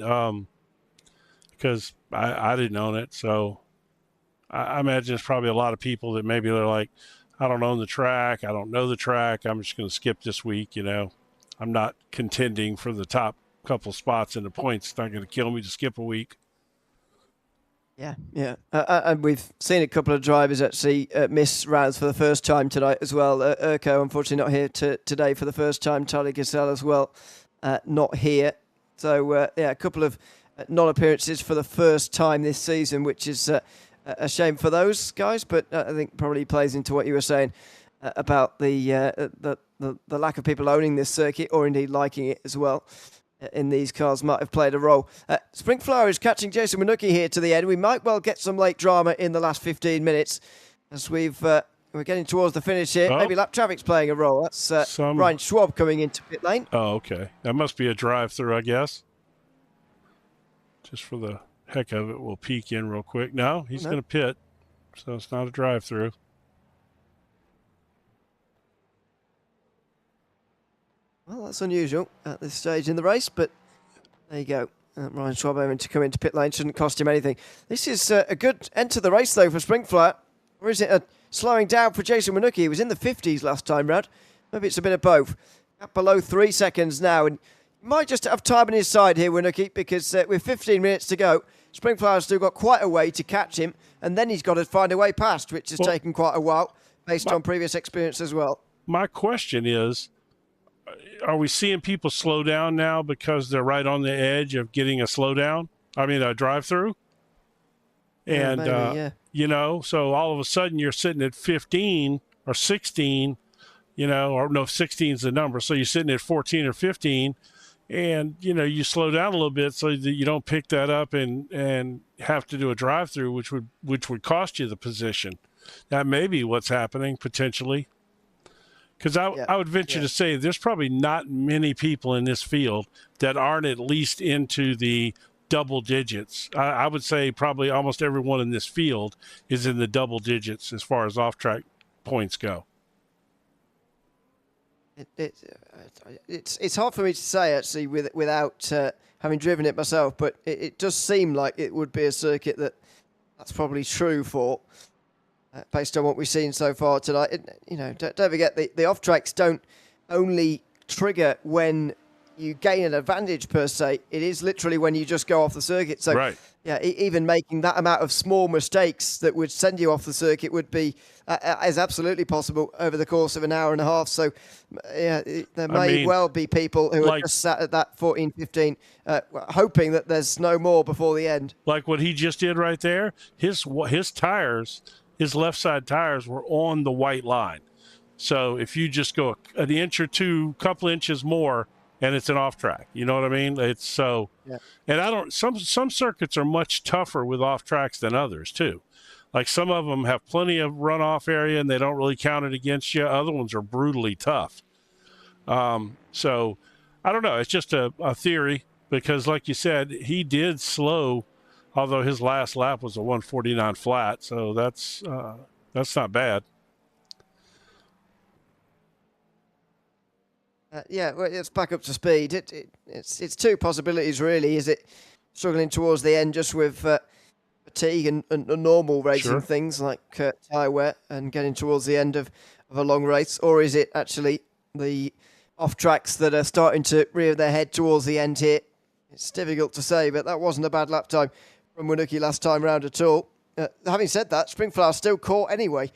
because I didn't own it. So I imagine there's probably a lot of people that maybe they're like, I don't own the track. I don't know the track. I'm just going to skip this week. I'm not contending for the top couple spots in the points. It's not going to kill me to skip a week. Yeah. And we've seen a couple of drivers actually miss rounds for the first time tonight as well. Urko, unfortunately, not here today for the first time. Charlie Gasell as well, not here. So, a couple of non-appearances for the first time this season, which is a shame for those guys. But I think probably plays into what you were saying about the lack of people owning this circuit or indeed liking it as well. In these cars might have played a role. Springflower is catching Jason Winooki here to the end. We might well get some late drama in the last 15 minutes as we're getting towards the finish here. Oh. Maybe lap traffic's playing a role. That's Ryan Schwab coming into pit lane. Oh, okay. That must be a drive-through, I guess. Just for the heck of it, we'll peek in real quick. No, he's going to pit, so it's not a drive-through. Well, that's unusual at this stage in the race, but there you go. Ryan Schwab having to come into pit lane shouldn't cost him anything. This is a good end to the race, though, for Springflower. Or is it a slowing down for Jason Winooki? He was in the 50s last time round. Maybe it's a bit of both. Up below 3 seconds now, and he might just have time on his side here, Winooki, because with 15 minutes to go, Springflower's still got quite a way to catch him, and then he's got to find a way past, which has taken quite a while, based on previous experience as well. My question is, are we seeing people slow down now because they're right on the edge of getting a slowdown? I mean, a drive-through? And, maybe, so all of a sudden you're sitting at 15 or 16, or no, 16 is the number. So you're sitting at 14 or 15 and, you slow down a little bit so that you don't pick that up and have to do a drive-through, which would cost you the position. That may be what's happening potentially. Because I would venture to say there's probably not many people in this field that aren't at least into the double digits. I would say probably almost everyone in this field is in the double digits as far as off-track points go. It's hard for me to say, actually, without having driven it myself, but it does seem like it would be a circuit that's probably true for. Based on what we've seen so far tonight. Don't forget, the off-tracks don't only trigger when you gain an advantage per se. It is literally when you just go off the circuit. So, right. Even making that amount of small mistakes that would send you off the circuit would be is absolutely possible over the course of an hour and a half. So, there may well be people who are just sat at that 14, 15, hoping that there's no more before the end. Like what he just did right there, his tires... His left side tires were on the white line. So if you just go an inch or two, couple inches more, and it's an off track, you know what I mean? It's so, and some circuits are much tougher with off tracks than others too. Like some of them have plenty of runoff area and they don't really count it against you. Other ones are brutally tough. So I don't know. It's just a theory because like you said, he did slow, although his last lap was a 149 flat, so that's not bad. Well, it's back up to speed. It's two possibilities, really. Is it struggling towards the end just with fatigue and normal racing things like tyre wear and getting towards the end of a long race, or is it actually the off-tracks that are starting to rear their head towards the end here? It's difficult to say, but that wasn't a bad lap time from Winooki last time round at all. Having said that, Springflower still caught anyway.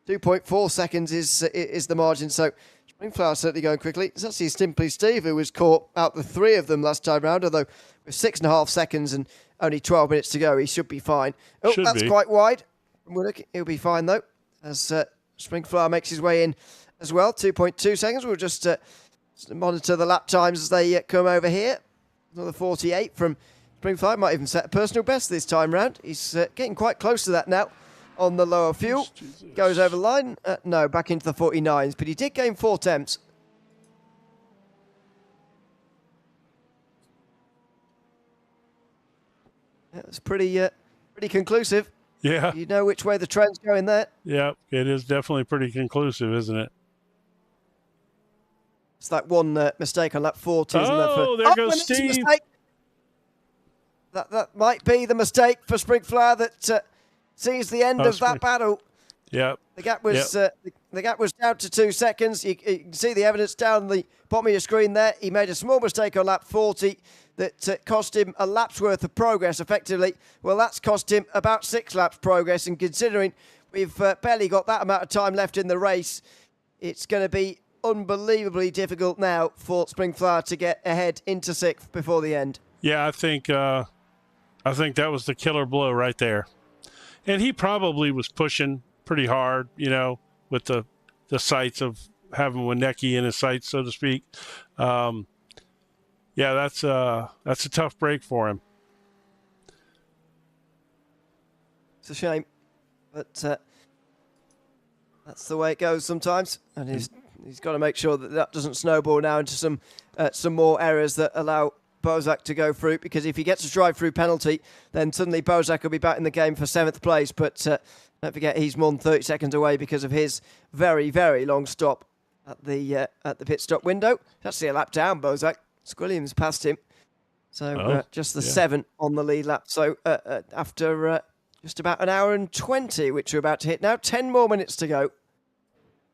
2.4 seconds is the margin, so Springflower certainly going quickly. It's actually Simply Steve who was caught out the three of them last time round, although with 6.5 seconds and only 12 minutes to go, he should be fine. That's quite wide. He'll be fine, though, as Springflower makes his way in as well. 2.2 seconds. We'll just monitor the lap times as they come over here. Another 48 from Springflower. Might even set a personal best this time round. He's getting quite close to that now on the lower fuel. Goes over the line. No, back into the 49s, but he did gain 4 temps. That was pretty conclusive. Yeah. You know which way the trend's going there. Yeah, it is definitely pretty conclusive, isn't it? It's that one mistake on lap 40, isn't there? There goes Steve. that might be the mistake for Springflower that sees the end of that battle. Yep. The gap was the gap was down to 2 seconds. You can see the evidence down the bottom of your screen there. He made a small mistake on lap 40 that cost him a lap's worth of progress, effectively. Well, that's cost him about 6 laps progress, and considering we've barely got that amount of time left in the race, it's going to be unbelievably difficult now for Springflower to get ahead into 6th before the end. Yeah, I think that was the killer blow right there. And he probably was pushing pretty hard, with the sights of having Wienecke in his sights, so to speak. Yeah, that's a tough break for him. It's a shame, but that's the way it goes sometimes. And he's got to make sure that doesn't snowball now into some more errors that allow Bozak to go through, because if he gets a drive-through penalty, then suddenly Bozak will be back in the game for 7th place. But don't forget, he's more than 30 seconds away because of his very, very long stop at the pit stop window. It's actually a lap down, Bozak. Squilliam's passed him. So just the 7 on the lead lap. So after just about an hour and 20, which we're about to hit now, 10 more minutes to go.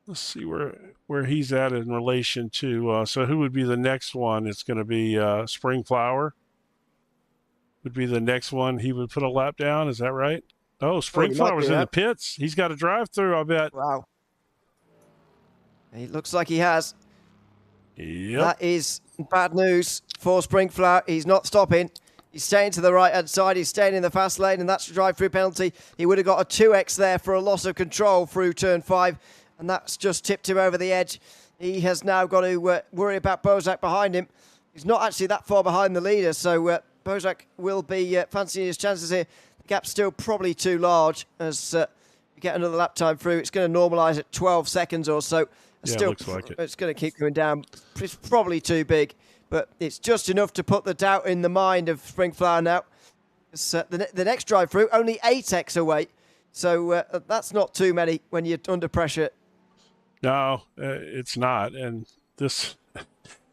Let's see where he's at in relation to. So who would be the next one? It's going to be Springflower. Would be the next one. He would put a lap down. Is that right? Oh, Springflower's in the pits. He's got a drive-through, I bet. Wow. He looks like he has. Yep. That is bad news for Springflower. He's not stopping. He's staying to the right-hand side. He's staying in the fast lane, and that's a drive-through penalty. He would have got a 2x there for a loss of control through turn 5, and that's just tipped him over the edge. He has now got to worry about Bozak behind him. He's not actually that far behind the leader, so Bozak will be fancying his chances here. The gap's still probably too large as we get another lap time through. It's going to normalise at 12 seconds or so. Yeah, Still, looks like it. It's going to keep going down. It's probably too big, but it's just enough to put the doubt in the mind of Springflower now. The next drive-through, only 8x away, so that's not too many when you're under pressure. No, it's not. And this,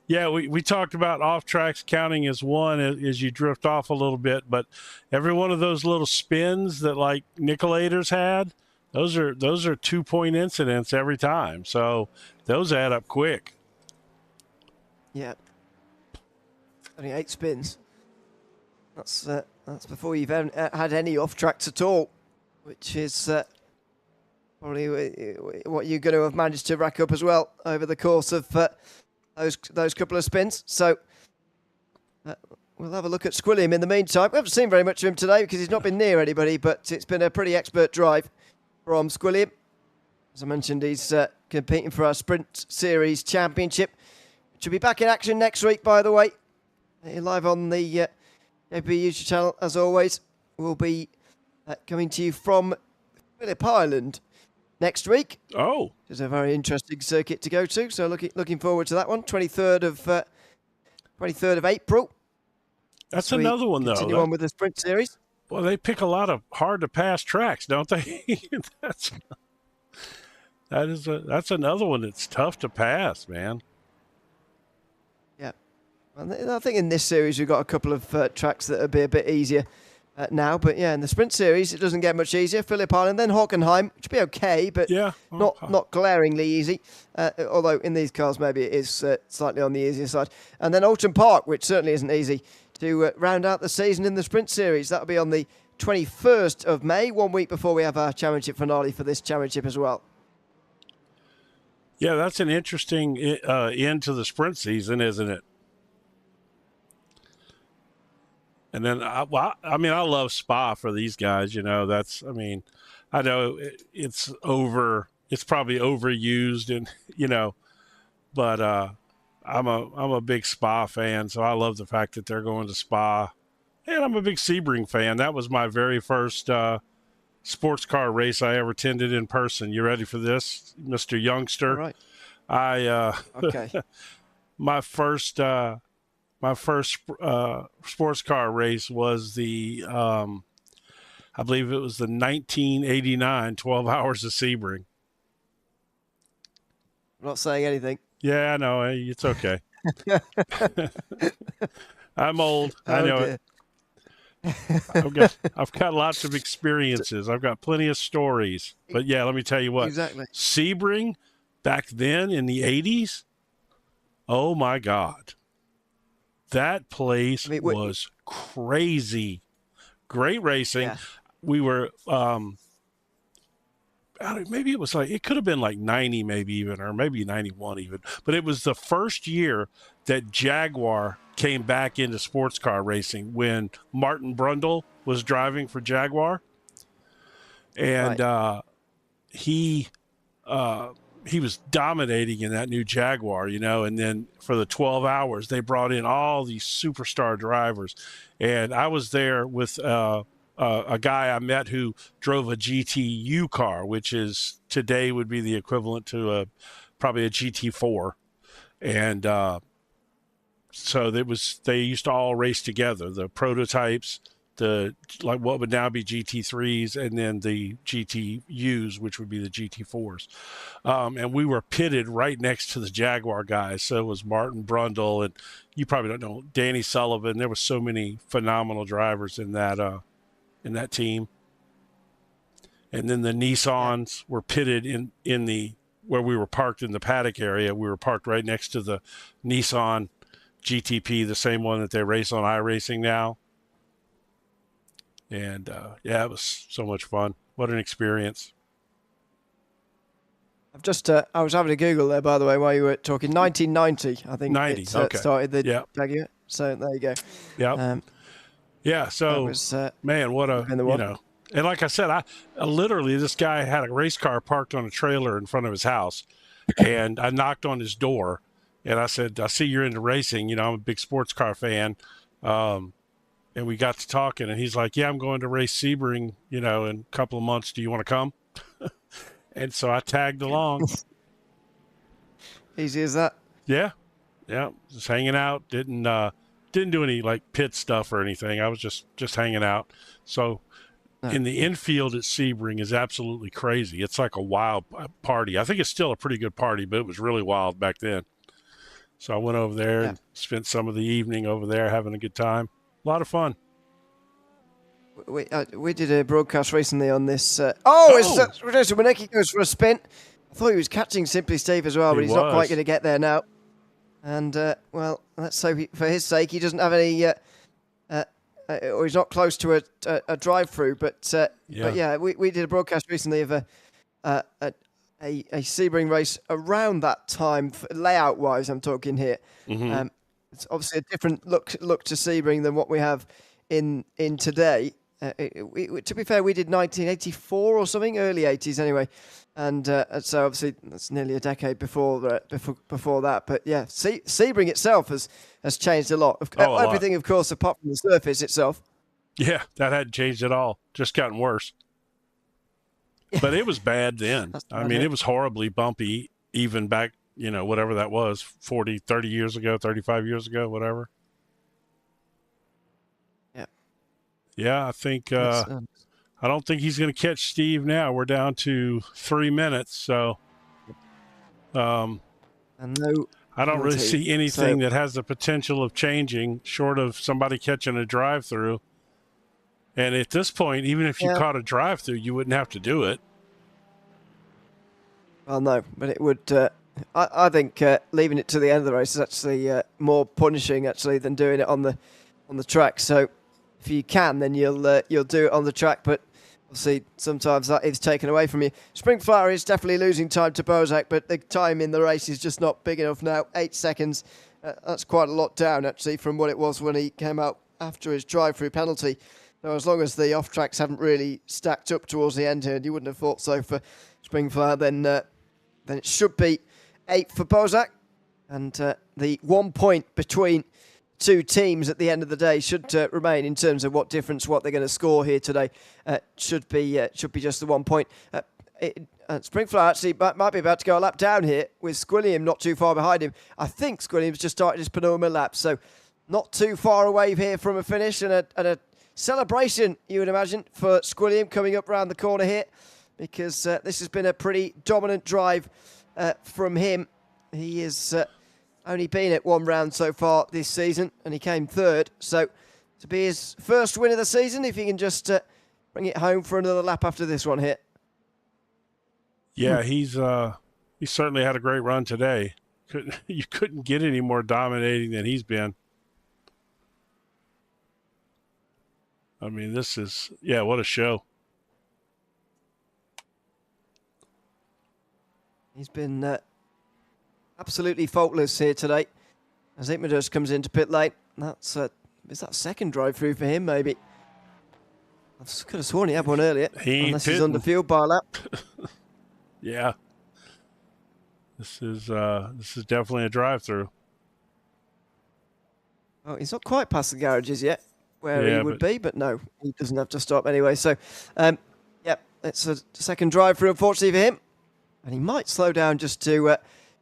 yeah, we talked about off-tracks counting as one as you drift off a little bit, but every one of those little spins that like Nicolators had, those are 2-point incidents every time. So those add up quick. Yeah. Only 8 spins. That's before you've had any off tracks at all, which is probably what you're going to have managed to rack up as well over the course of those couple of spins. So we'll have a look at Squilliam in the meantime. We haven't seen very much of him today because he's not been near anybody, but it's been a pretty expert drive from Squilliam. As I mentioned, he's competing for our Sprint Series Championship, which will be back in action next week, by the way. Live on the JP YouTube channel, as always. We'll be coming to you from Phillip Island next week. Oh. Which is a very interesting circuit to go to, so looking forward to that one. 23rd of April. That's another one, though. Continue on with the Sprint Series. Well, they pick a lot of hard-to-pass tracks, don't they? That's another one that's tough to pass, man. Yeah. I think in this series we've got a couple of tracks that will be a bit easier now. But, yeah, in the Sprint Series, it doesn't get much easier. Phillip Island, then Hockenheim, which will be okay, but not glaringly easy. Although in these cars maybe it is slightly on the easier side. And then Alton Park, which certainly isn't easy, to round out the season in the Sprint Series. That'll be on the 21st of May, 1 week before we have our championship finale for this championship as well. Yeah, that's an interesting end to the sprint season, isn't it? And then, I love Spa for these guys. I know it's probably overused, and but I'm a big Spa fan, so I love the fact that they're going to Spa. And I'm a big Sebring fan. That was my very first sports car race I ever attended in person. You ready for this, Mr. Youngster? All right. Okay. my first sports car race was I believe it was the 1989 12 Hours of Sebring. I'm not saying anything. Yeah, I know. It's okay. I'm old. I know it. I've got lots of experiences. I've got plenty of stories. But yeah, let me tell you what. Exactly. Sebring back then in the 80s, oh my God. That place was crazy. Great racing. Yeah. We were maybe it was like, it could have been like 90 maybe even, or maybe 91 even, but it was the first year that Jaguar came back into sports car racing when Martin Brundle was driving for Jaguar. And he was dominating in that new Jaguar, and then for the 12 hours they brought in all these superstar drivers. And I was there with a guy I met who drove a GTU car, which is today would be the equivalent to probably a GT4. And so they used to all race together, the prototypes, like what would now be GT3s, and then the GTUs, which would be the GT4s. And we were pitted right next to the Jaguar guys. So it was Martin Brundle, and you probably don't know, Danny Sullivan. There were so many phenomenal drivers in that team. And then the Nissans were pitted in the where we were parked in the paddock area. We were parked right next to the Nissan GTP, the same one that they race on iRacing now. And it was so much fun. What an experience. I've just I was having a Google there, by the way, while you were talking. 1990, I think. 90, okay. Started the Jaguar. So there you go. Yeah. So was, man, what a And like I said, I literally, this guy had a race car parked on a trailer in front of his house, and I knocked on his door, and I said, "I see you're into racing. I'm a big sports car fan." And we got to talking, and he's like, "Yeah, I'm going to race Sebring, in a couple of months. Do you want to come?" And so I tagged along. Easy as that. Yeah. Just hanging out. Didn't do any like pit stuff or anything. I was just hanging out. So in the infield at Sebring is absolutely crazy. It's like a wild party. I think it's still a pretty good party, but it was really wild back then. So I went over there and spent some of the evening over there having a good time. A lot of fun. We did a broadcast recently on this. It's Winecki goes for a spin. I thought he was catching Simply Steve as well, but he's not quite going to get there now. And, let's hope for his sake he doesn't have any, or he's not close to a drive-through. But we did a broadcast recently of a Sebring race around that time, layout-wise. I'm talking here. Mm-hmm. It's obviously a different look to Sebring than what we have in today. To be fair, we did 1984 or something, early 80s anyway, and so obviously that's nearly a decade before that. But yeah, Sebring itself has changed a lot. Everything, of course, apart from the surface itself. Yeah, that hadn't changed at all. Just gotten worse. But it was bad then. I mean, it was horribly bumpy, even back, whatever that was, 40, 30 years ago, 35 years ago, whatever. Yeah, I think I don't think he's going to catch Steve now. We're down to 3 minutes, so I don't really see anything that has the potential of changing, short of somebody catching a drive-through. And at this point, even if you caught a drive-through, you wouldn't have to do it. Well, no, but it would. I think leaving it to the end of the race is actually more punishing than doing it on the track. So if you can, then you'll do it on the track, but obviously sometimes that is taken away from you. Springflower is definitely losing time to Bozak, but the time in the race is just not big enough now. 8 seconds, that's quite a lot down actually from what it was when he came out after his drive-through penalty. So as long as the off-tracks haven't really stacked up towards the end here, and you wouldn't have thought so for Springflower, then it should be 8 for Bozak, and the 1 point between two teams at the end of the day should remain in terms of what they're going to score here today. Should be just the 1 point. Springflower actually might be about to go a lap down here with Squilliam not too far behind him. I think Squilliam's just started his penultimate lap, so not too far away here from a finish and a celebration, you would imagine, for Squilliam coming up round the corner here, because this has been a pretty dominant drive from him. He has only been at one round so far this season, and he came third. So to be his first win of the season, if he can just bring it home for another lap after this one here. Yeah, he certainly had a great run today. You couldn't get any more dominating than he's been. I mean, this is, what a show. He's been absolutely faultless here today. As Commentators comes into pit lane. That's is that second drive through for him, maybe? I could have sworn he had one earlier. Unless he's under fuel by a lap. Yeah. This is definitely a drive-through. Oh, he's not quite past the garages yet, where he would be, but no, he doesn't have to stop anyway. So, it's a second drive-through, unfortunately, for him. And he might slow down just to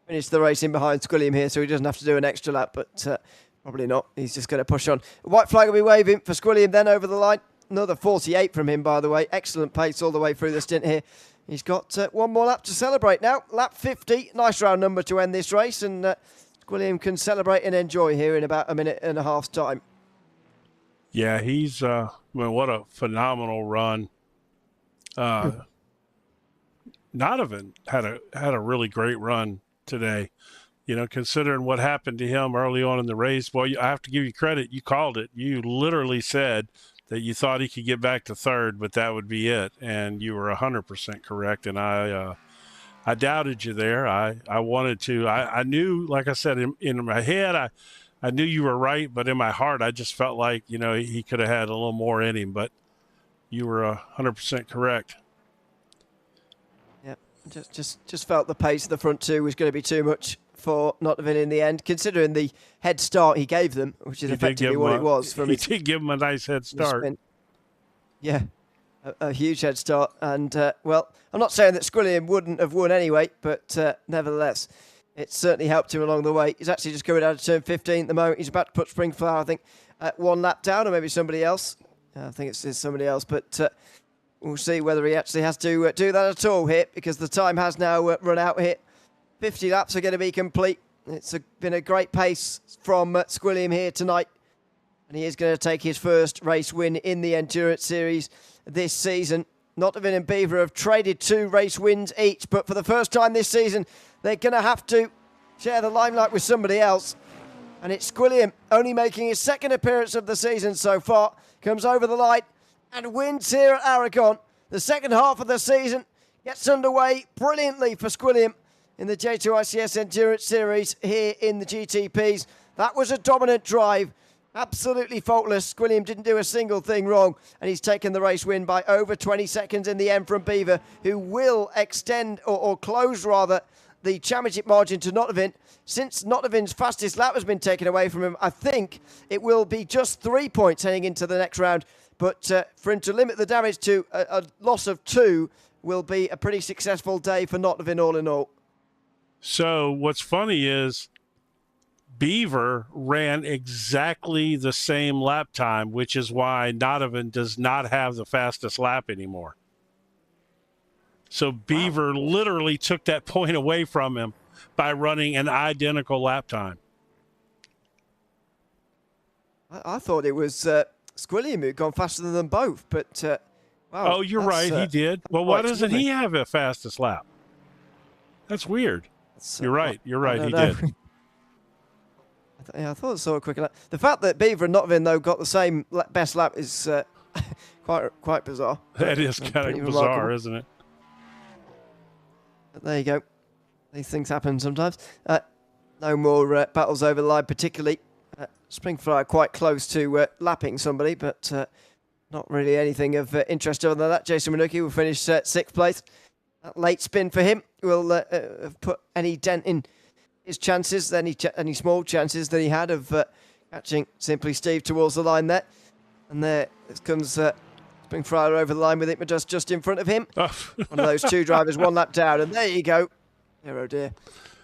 finish the race in behind Squilliam here, so he doesn't have to do an extra lap, but probably not. He's just going to push on. White flag will be waving for Squilliam then over the line. Another 48 from him, by the way. Excellent pace all the way through the stint here. He's got one more lap to celebrate now. Lap 50. Nice round number to end this race. And Squilliam can celebrate and enjoy here in about a minute and a half's time. Yeah, he's what a phenomenal run. Donovan had a really great run today. You know, considering what happened to him early on in the race. Well, I have to give you credit. You called it. You literally said that you thought he could get back to third, but that would be it. And you were 100% correct. And I doubted you there. I wanted to. I knew, like I said, in my head, I knew you were right, but in my heart, I just felt like, you know, he could have had a little more in him. But you were 100% correct. Yeah, just felt the pace of the front two was going to be too much for Nottingham in the end, considering the head start he gave them, which is effectively what it was. He did give them a nice head start. Yeah, a huge head start. And, well, I'm not saying that Squilliam wouldn't have won anyway, but nevertheless, it certainly helped him along the way. He's actually just going out of turn 15 at the moment. He's about to put Springflower, I think, one lap down, or maybe somebody else. I think it's somebody else, but we'll see whether he actually has to do that at all here, because the time has now run out here. 50 laps are going to be complete. It's been a great pace from Squilliam here tonight. And he is going to take his first race win in the Endurance Series this season. Nottingham and Beaver have traded 2 race wins each, but for the first time this season, they're going to have to share the limelight with somebody else. And it's Squilliam, only making his second appearance of the season so far, comes over the line and wins here at Aragon. The second half of the season gets underway brilliantly for Squilliam in the J2iCS Endurance Series here in the GTPs. That was a dominant drive, absolutely faultless. Squilliam didn't do a single thing wrong, and he's taken the race win by over 20 seconds in the end from Beaver, who will extend, or close rather, the championship margin to Nottingham. Since Nottingham's fastest lap has been taken away from him, I think it will be just 3 points heading into the next round. But for him to limit the damage to a loss of 2 will be a pretty successful day for Nottingham all in all. So what's funny is Beaver ran exactly the same lap time, which is why Nottingham does not have the fastest lap anymore. So Beaver literally took that point away from him by running an identical lap time. I thought it was Squilliam who'd gone faster than them both, but wow. Oh, you're right, he did. Well, why doesn't he have the fastest lap? That's weird. You're right, he did. I thought I saw a quick lap. The fact that Beaver and Nottingham, though, got the same best lap is quite bizarre. That is kind of bizarre, isn't it? But there you go. These things happen sometimes. No more battles over the line, particularly. Springflower quite close to lapping somebody, but not really anything of interest other than that. Jason Minucci will finish 6th place. That late spin for him will put any dent in his chances, any small chances that he had of catching Simply Steve towards the line there. And there comes Springflower over the line with it, but just in front of him. Oh. One of those 2 drivers, 1 lap down, and there you go. Oh dear.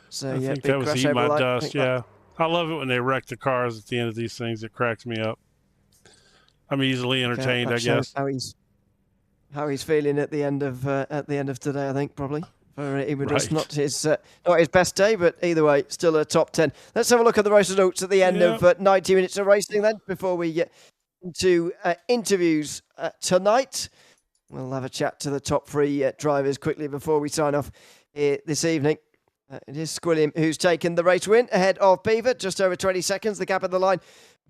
So I yeah, think big that was crash Eat over My the line. Dust, yeah. I love it when they wreck the cars at the end of these things. It cracks me up. I'm easily entertained, I guess. How he's feeling at the end of today, I think, probably. It was just not his best day, but either way, still a top 10. Let's have a look at the race results at the end of 90 minutes of racing then, before we to interviews tonight. We'll have a chat to the top 3 drivers quickly before we sign off here this evening. It is Squilliam who's taken the race win ahead of Beaver, just over 20 seconds. The gap at the line.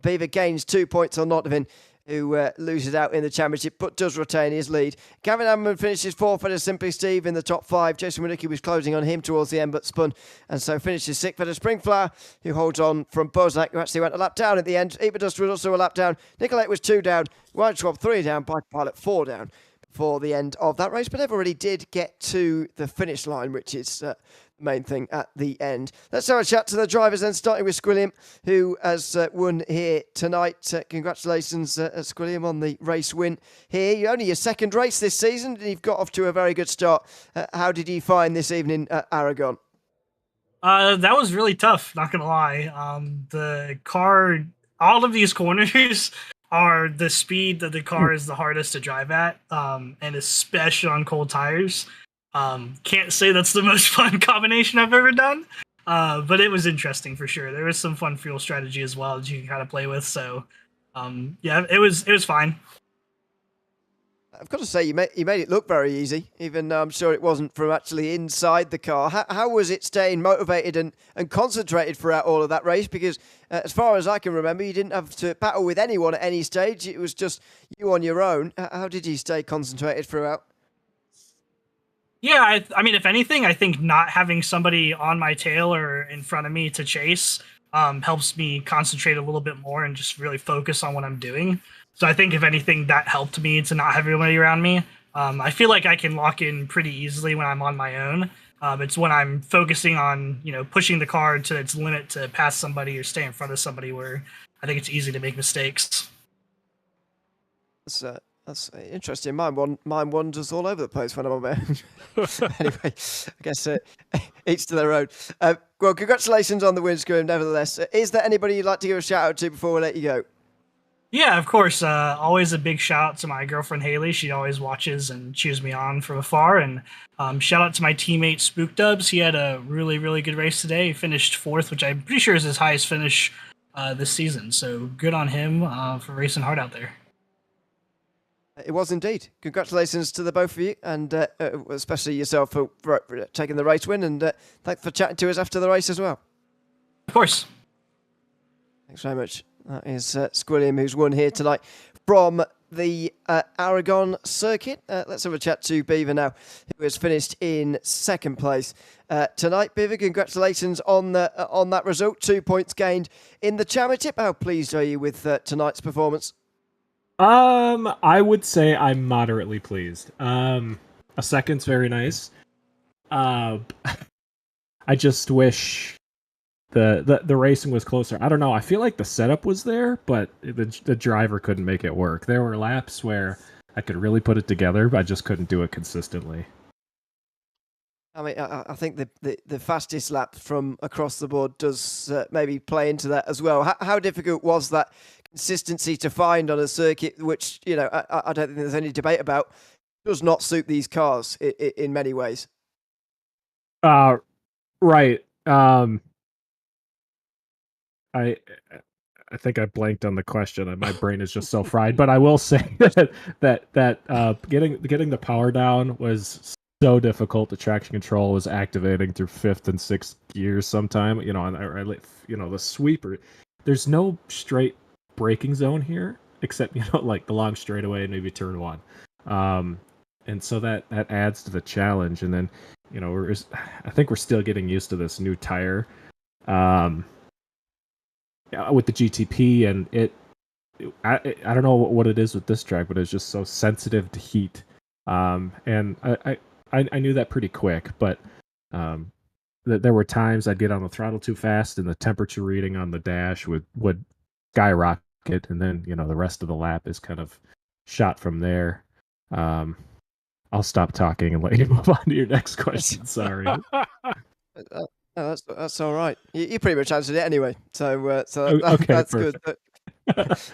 Beaver gains 2 points on Nottingham, who loses out in the championship but does retain his lead. Gavin Amman finishes 4th for Simply Steve in the top 5. Jason Winicki was closing on him towards the end but spun and so finishes 6th for Springflower, who holds on from Bozak, who actually went a lap down at the end. Eberdust was also a lap down. Nicolette was 2 down. Wine Schwab 3 down. Bike Pilot 4 down for the end of that race, but everybody did get to the finish line, which is the main thing at the end. Let's have a chat to the drivers then, starting with Squilliam, who has won here tonight. Congratulations, Squilliam, on the race win here. You're only your 2nd race this season, and you've got off to a very good start. How did you find this evening at Aragon? That was really tough, not gonna lie. The car, all of these corners are the speed that the car is the hardest to drive at, and especially on cold tires. Can't say that's the most fun combination I've ever done, but it was interesting for sure. There was some fun fuel strategy as well that you can kind of play with. So, yeah, it was fine. I've got to say, you made it look very easy, even though I'm sure it wasn't from actually inside the car. How was it staying motivated and concentrated throughout all of that race? Because as far as I can remember, you didn't have to battle with anyone at any stage. It was just you on your own. How did you stay concentrated throughout? Yeah, I mean, if anything, I think not having somebody on my tail or in front of me to chase helps me concentrate a little bit more and just really focus on what I'm doing. So I think, if anything, that helped me to not have everybody around me. I feel like I can lock in pretty easily when I'm on my own. It's when I'm focusing on, pushing the car to its limit to pass somebody or stay in front of somebody where I think it's easy to make mistakes. That's interesting. Mine wanders all over the place when I'm on my own. Anyway, I guess each to their own. Well, congratulations on the win, Scream, nevertheless. Is there anybody you'd like to give a shout out to before we let you go? Yeah, of course. Always a big shout out to my girlfriend, Haley. She always watches and cheers me on from afar. And shout out to my teammate, Spook Dubs. He had a really, really good race today. He finished 4th, which I'm pretty sure is his highest finish this season. So good on him for racing hard out there. It was indeed. Congratulations to the both of you, and especially yourself for taking the race win. And thanks for chatting to us after the race as well. Of course. Thanks very much. That is Squilliam, who's won here tonight from the Aragon circuit. Let's have a chat to Beaver now, who has finished in 2nd place tonight. Beaver, congratulations on that result. 2 points gained in the championship. How pleased are you with tonight's performance? I would say I'm moderately pleased. A 2nd's very nice. I just wish the racing was closer. I don't know. I feel like the setup was there, but the driver couldn't make it work. There were laps where I could really put it together, but I just couldn't do it consistently. I mean, I think the fastest lap from across the board does maybe play into that as well. How difficult was that consistency to find on a circuit which, I don't think there's any debate about, does not suit these cars in many ways? Right. I think I blanked on the question, and my brain is just so fried. But I will say that getting the power down was so difficult. The traction control was activating through 5th and 6th gears sometime. The sweeper. There's no straight braking zone here, except like the long straightaway and maybe turn 1. And so that adds to the challenge. And then I think we're still getting used to this new tire. With the GTP, and I don't know what it is with this track, but it's just so sensitive to heat. And I knew that pretty quick, but there were times I'd get on the throttle too fast, and the temperature reading on the dash would skyrocket, and then the rest of the lap is kind of shot from there. I'll stop talking and let you move on to your next question. Sorry. No, that's all right. You pretty much answered it anyway, so okay, that's perfect. good.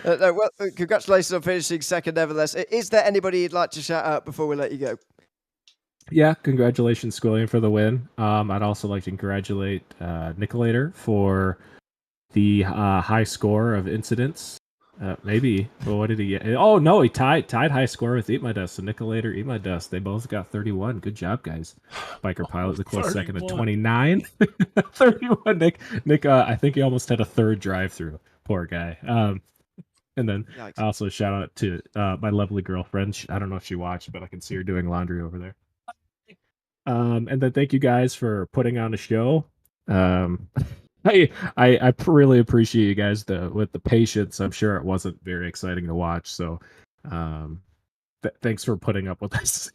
Well, congratulations on finishing 2nd, nevertheless. Is there anybody you'd like to shout out before we let you go? Yeah, congratulations, Squilliam, for the win. I'd also like to congratulate Nicolator for the high score of incidents Maybe. Well, what did he get? Oh no, he tied high score with Eat My Dust. So Nicolator, Eat My Dust. They both got 31. Good job, guys. Biker Pilot, the close second at 29. 31. Nick. I think he almost had a third drive-through. Poor guy. And then Yikes. I also shout out to my lovely girlfriend. I don't know if she watched, but I can see her doing laundry over there. And then thank you guys for putting on a show. I really appreciate you guys with the patience. I'm sure it wasn't very exciting to watch. So thanks for putting up with us.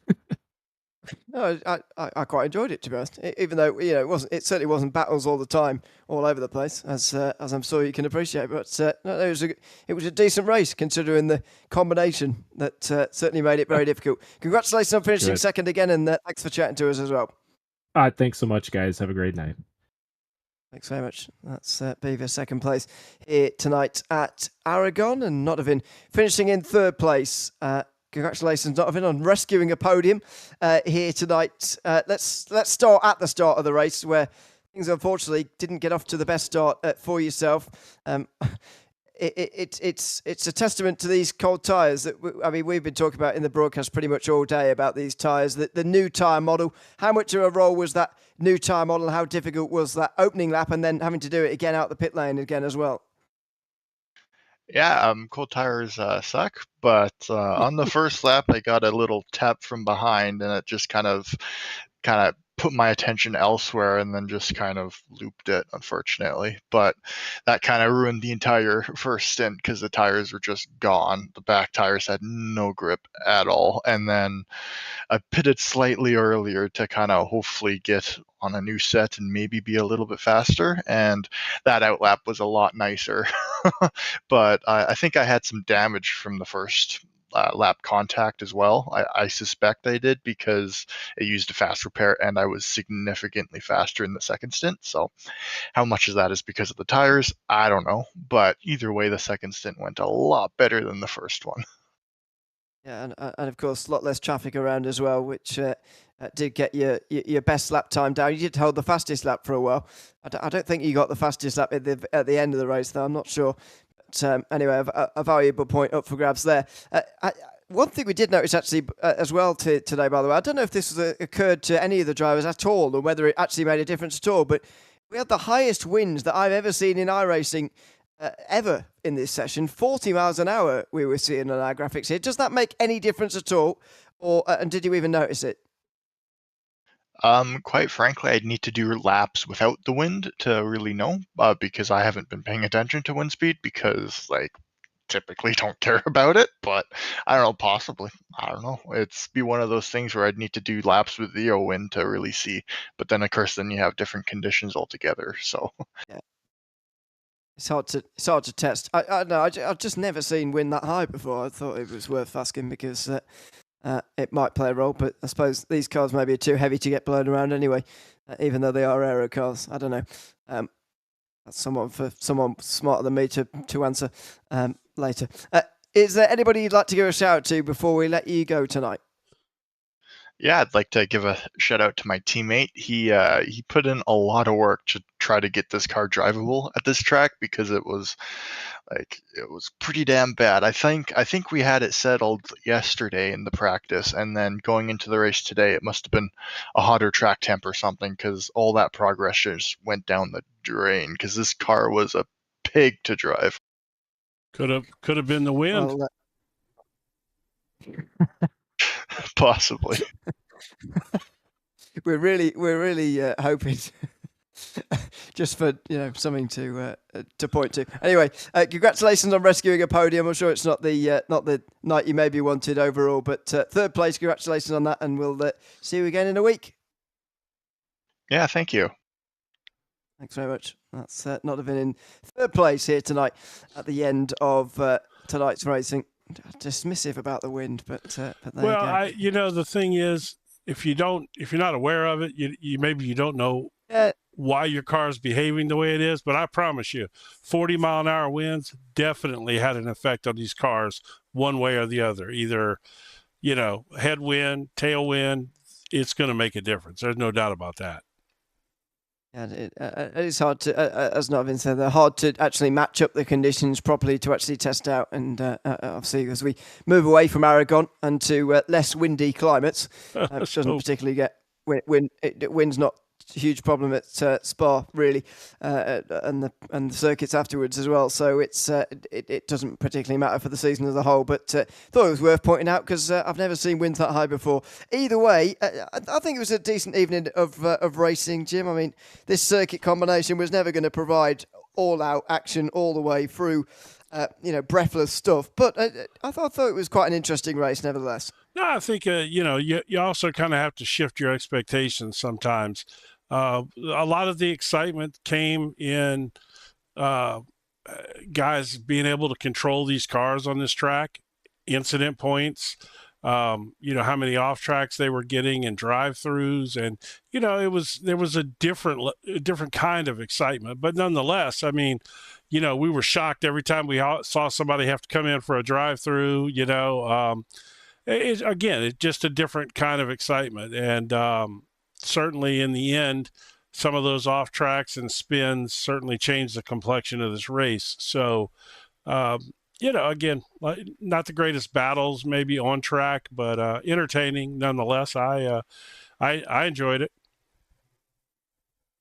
No, I quite enjoyed it, to be honest. Even though it certainly wasn't battles all the time, all over the place, as I'm sure you can appreciate. But no, it was a decent race considering the combination that certainly made it very difficult. Congratulations on finishing second again, and thanks for chatting to us as well. All right, thanks so much, guys. Have a great night. Thanks very much. That's Beaver second place here tonight at Aragon, and Notovin finishing in third place. Congratulations, Notovin, on rescuing a podium here tonight. Let's start at the start of the race, where things unfortunately didn't get off to the best start for yourself. It's a testament to these cold tyres that we've been talking about in the broadcast pretty much all day about these tyres, the new tyre model. How much of a role was that new tyre model? How difficult was that opening lap and then having to do it again out the pit lane again as well? Yeah, cold tires suck, but on the first lap I got a little tap from behind, and it just kind of put my attention elsewhere, and then just kind of looped it, unfortunately. But that kind of ruined the entire first stint because the tires were just gone. The back tires had no grip at all, and then I pitted slightly earlier to kind of hopefully get on a new set and maybe be a little bit faster, and that outlap was a lot nicer. But I think I had some damage from the first lap contact as well. I suspect I did because it used a fast repair and I was significantly faster in the second stint. So how much of that is because of the tires, I don't know. But either way, the second stint went a lot better than the first one. Yeah, and of course, a lot less traffic around as well, which did get your best lap time down. You did hold the fastest lap for a while. I don't think you got the fastest lap at the end of the race, though. I'm not sure. But anyway, a valuable point up for grabs there. One thing we did notice actually as well today, by the way, I don't know if this occurred to any of the drivers at all, or whether it actually made a difference at all, but we had the highest winds that I've ever seen in iRacing ever in this session. 40 miles an hour we were seeing on our graphics here. Does that make any difference at all, or and did you even notice it? Quite frankly, I'd need to do laps without the wind to really know, because I haven't been paying attention to wind speed because, typically don't care about it. But I don't know, possibly. I don't know. It's be one of those things where I'd need to do laps with zero wind to really see. But then, of course, then you have different conditions altogether. So yeah. It's hard to test. I know. I've just never seen wind that high before. I thought it was worth asking because it might play a role, but I suppose these cars maybe are too heavy to get blown around anyway, even though they are aero cars. I don't know. That's someone smarter than me to answer later. Is there anybody you'd like to give a shout out to before we let you go tonight? Yeah, I'd like to give a shout out to my teammate. He put in a lot of work to try to get this car drivable at this track because it was pretty damn bad. I think we had it settled yesterday in the practice, and then going into the race today, it must have been a hotter track temp or something because all that progress just went down the drain because this car was a pig to drive. Could have been the wind. Well, Possibly. we're really hoping just for something to point to. Anyway, congratulations on rescuing a podium. I'm sure it's not the night you maybe wanted overall, but third place. Congratulations on that, and we'll see you again in a week. Yeah, thank you. Thanks very much. That's Notovin in third place here tonight at the end of tonight's racing. Dismissive about the wind, but there you go. The thing is, if you're not aware of it, you don't know why your car is behaving the way it is. But I promise you, 40-mile-an-hour winds definitely had an effect on these cars one way or the other. Either headwind, tailwind, it's going to make a difference. There's no doubt about that. Yeah, it's hard to, as Navin said, they're hard to actually match up the conditions properly to actually test out. And obviously, as we move away from Aragon and to less windy climates, which doesn't particularly get wind's not a huge problem at Spa really, and the circuits afterwards as well. So it doesn't particularly matter for the season as a whole. But thought it was worth pointing out because I've never seen winds that high before. Either way, I think it was a decent evening of racing, Jim. I mean, this circuit combination was never going to provide all-out action all the way through, breathless stuff. But I thought it was quite an interesting race, nevertheless. No, I think you also kind of have to shift your expectations sometimes. A lot of the excitement came in guys being able to control these cars on this track, incident points, how many off tracks they were getting and drive-throughs, and there was a different kind of excitement. But nonetheless, I mean, we were shocked every time we saw somebody have to come in for a drive-through. It's just a different kind of excitement, and certainly in the end, some of those off tracks and spins certainly changed the complexion of this race. So, again, not the greatest battles maybe on track, but entertaining nonetheless. I enjoyed it.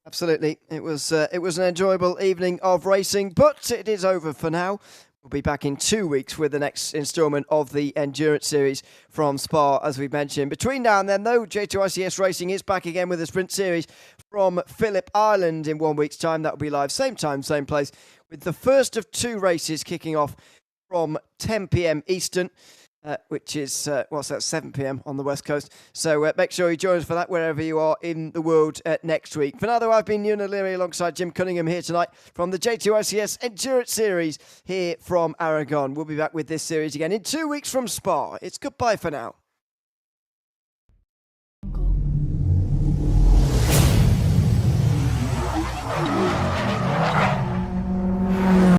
Absolutely, it was an enjoyable evening of racing, but it is over for now. We'll be back in 2 weeks with the next instalment of the Endurance Series from Spa, as we've mentioned. Between now and then, though, J2iCS Racing is back again with a sprint series from Phillip Island in 1 week's time. That will be live, same time, same place, with the first of 2 races kicking off from 10 p.m. Eastern, which is, 7 p.m. on the West Coast. So make sure you join us for that wherever you are in the world next week. For now, though, I've been Ewan O'Leary alongside Jim Cunningham here tonight from the J2iCS Endurance Series here from Aragon. We'll be back with this series again in 2 weeks from Spa. It's goodbye for now. Jungle.